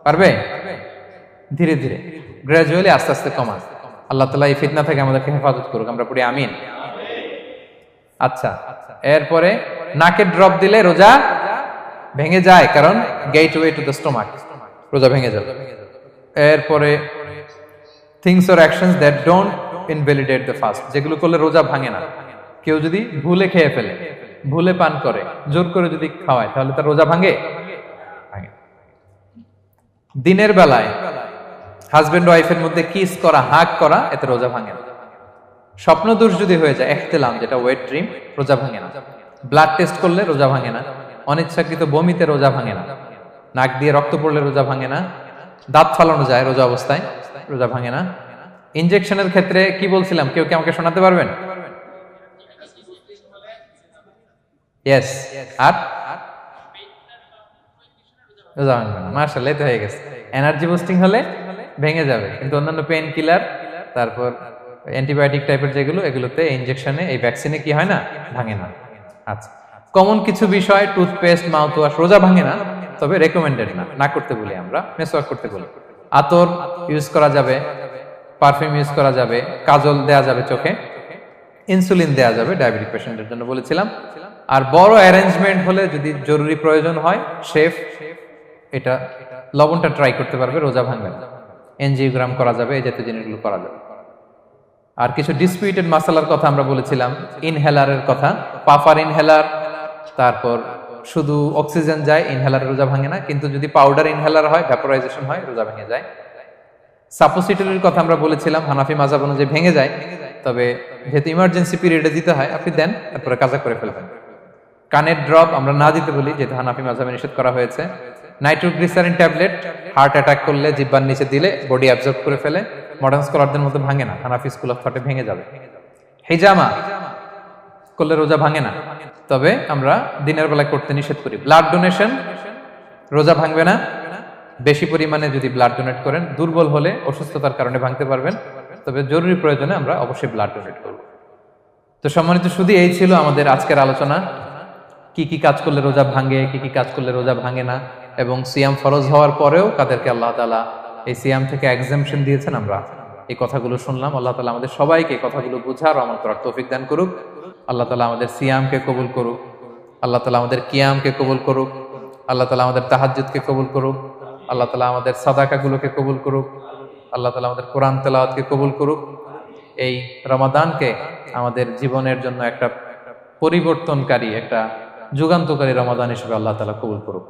পারবে? ধীরে ধীরে, গ্রাজুয়ালি, আস্তে আস্তে কমান। আল্লাহ তাআলা এই ফিতনা থেকে আমাদেরকে হেফাজত করুক, আমরা পড়ি আমিন। আচ্ছা, এরপরে নাকে ড্রপ দিলে রোজা ভেঙে যায়, কারণ গেটওয়ে টু দ্য স্টোমাক, রোজা ভেঙে যাবে। এরপরে things or actions that don't invalidate the fast, যেগুলো করলে রোজা ভাঙে না। কেউ যদি ভুলে খেয়ে ফেলে, ভুলে পান করে, জোর করে যদি খাওয়ায়, তাহলে তার রোজা ভাঙে? ভাঙে। দিনের বেলায় হাজবেন্ড ওয়াইফের মধ্যে কিস করা, হাগ করা, এতে রোজা ভাঙে না। স্বপ্ন দোষ যদি হয়ে যায়, ইহতিলাম, যেটা ওয়েট ড্রিম, রোজা ভাঙে না। ব্লাড টেস্ট করলে রোজা ভাঙে না। অনিচ্ছাকৃত বমিতে রোজা ভাঙে না। নাক দিয়ে রক্ত পড়লে রোজা ভাঙে না। দাঁত ফালানো যায় রোজা অবস্থায়, রোজা ভাঙে না। ইনজেকশনের ক্ষেত্রে কি বলছিলাম, কেউ কি আমাকে শোনাতে পারবেন? ইয়েস। আর রোজা ভাঙবে না। মাশাআল্লাহ, এটা হয়ে গেছে। এনার্জি বুস্টিং হলে ভেঙে যাবে, কিন্তু অন্যান্য পেইন কিলার, তারপর অ্যান্টিবায়োটিক টাইপের যেগুলো, এগুলোতে ইনজেকশনে, এই ভ্যাকসিনে কি হয় না? ভাঙে না। আচ্ছা, কমন কিছু বিষয়, টুথপেস্ট, মাউথ ওয়াশ রোজা ভাঙে না, তবে রেকমেন্ডেড না, না করতে বলি আমরা। মেসওয়াক করতে বলি। আতর ইউজ করা যাবে, পারফিউম ইউজ করা যাবে, কাজল দেয়া যাবে চোখে, ইনসুলিন দেয়া যাবে ডায়াবেটিক পেশেন্টের জন্য বলেছিলাম। আর বড় অ্যারেঞ্জমেন্ট হলে, যদি জরুরি প্রয়োজন হয়, শেফ এটা লবণটা ট্রাই করতে পারবে, রোজা ভাঙবে না। এনজিওগ্রাম করা যাবে, এই জাতীয় জিনিসগুলো করা যাবে। আর কিছু ডিসপিউটেড মাসালার কথা আমরা বলেছিলাম, ইনহেলারের কথা, পাফার ইনহেলার, তারপর শুধু অক্সিজেন যায়, ইনহেলার রোজা ভাঙে না, কিন্তু যদি পাউডার ইনহেলার হয়, ভ্যাপোরাইজেশন হয়, রোজা ভেঙে যায়। সাপোসিটরির কথা আমরা বলেছিলাম, হানাফি মাযহাব অনুযায়ী ভেঙে যায়, তবে যেহেতু ইমার্জেন্সি পিরিয়ডে দিতে হয়, আপনি দেন, তারপরে কাজা করে ফেলবেন। কানের ড্রপ আমরা না দিতে বলি, যেহেতু হানাফি মাযহাবে নিষেধ করা হয়েছে। নাইট্রোগ্লিসারিন ট্যাবলেট হার্ট অ্যাটাক করলে জিহ্বার নিচে দিলে বডি অ্যাবজর্ব করে ফেলে, মডার্ন স্কলারদের মতো ভাঙে না, হানাফি স্কুল অফ থটে ভেঙে যাবে। হিজামা করলে রোজা ভাঙে না, তবে আমরা দিনের বেলায় করতে নিষেধ করি। ব্লাড ডোনেশন রোজা ভাঙবে না, বেশি পরিমাণে যদি ব্লাড ডোনেট করেন, দুর্বল হলে অসুস্থতার কারণে ভাঙতে পারবেন, তবে জরুরি প্রয়োজনে আমরা অবশ্যই ব্লাড ডোনেট করব। তো সম্মানিত শুধু এই ছিল আমাদের আজকের আলোচনা, কি কি কাজ করলে রোজা ভাঙে, কি কি কাজ করলে রোজা ভাঙে না, এবং সিয়াম ফরজ হওয়ার পরেও কাদেরকে আল্লাহ তাআলা এই সিয়াম থেকে এক্সাম্পশন দিয়েছেন আমরা এই কথাগুলো শুনলাম। আল্লাহ তাআলা আমাদের সবাইকে কথাগুলো বুঝার আমল করার তৌফিক দান করুক। আল্লাহ তাআলা আমাদের সিয়ামকে কবুল করুক, আল্লাহ তাআলা আমাদের কিয়ামকে কবুল করুক, আল্লাহ তাআলা আমাদের তাহাজ্জুদকে কবুল করুক, আল্লাহ তাআলা আমাদের সাদাকাগুলোকে কবুল করুক, আল্লাহ তাআলা আমাদের কোরআন তেলাওয়াতকে কবুল করুক। এই রমাদানকে আমাদের জীবনের জন্য একটা পরিবর্তনকারী, একটা যুগান্তকারী রমাদান হিসেবে আল্লাহ তাআলা কবুল করুক।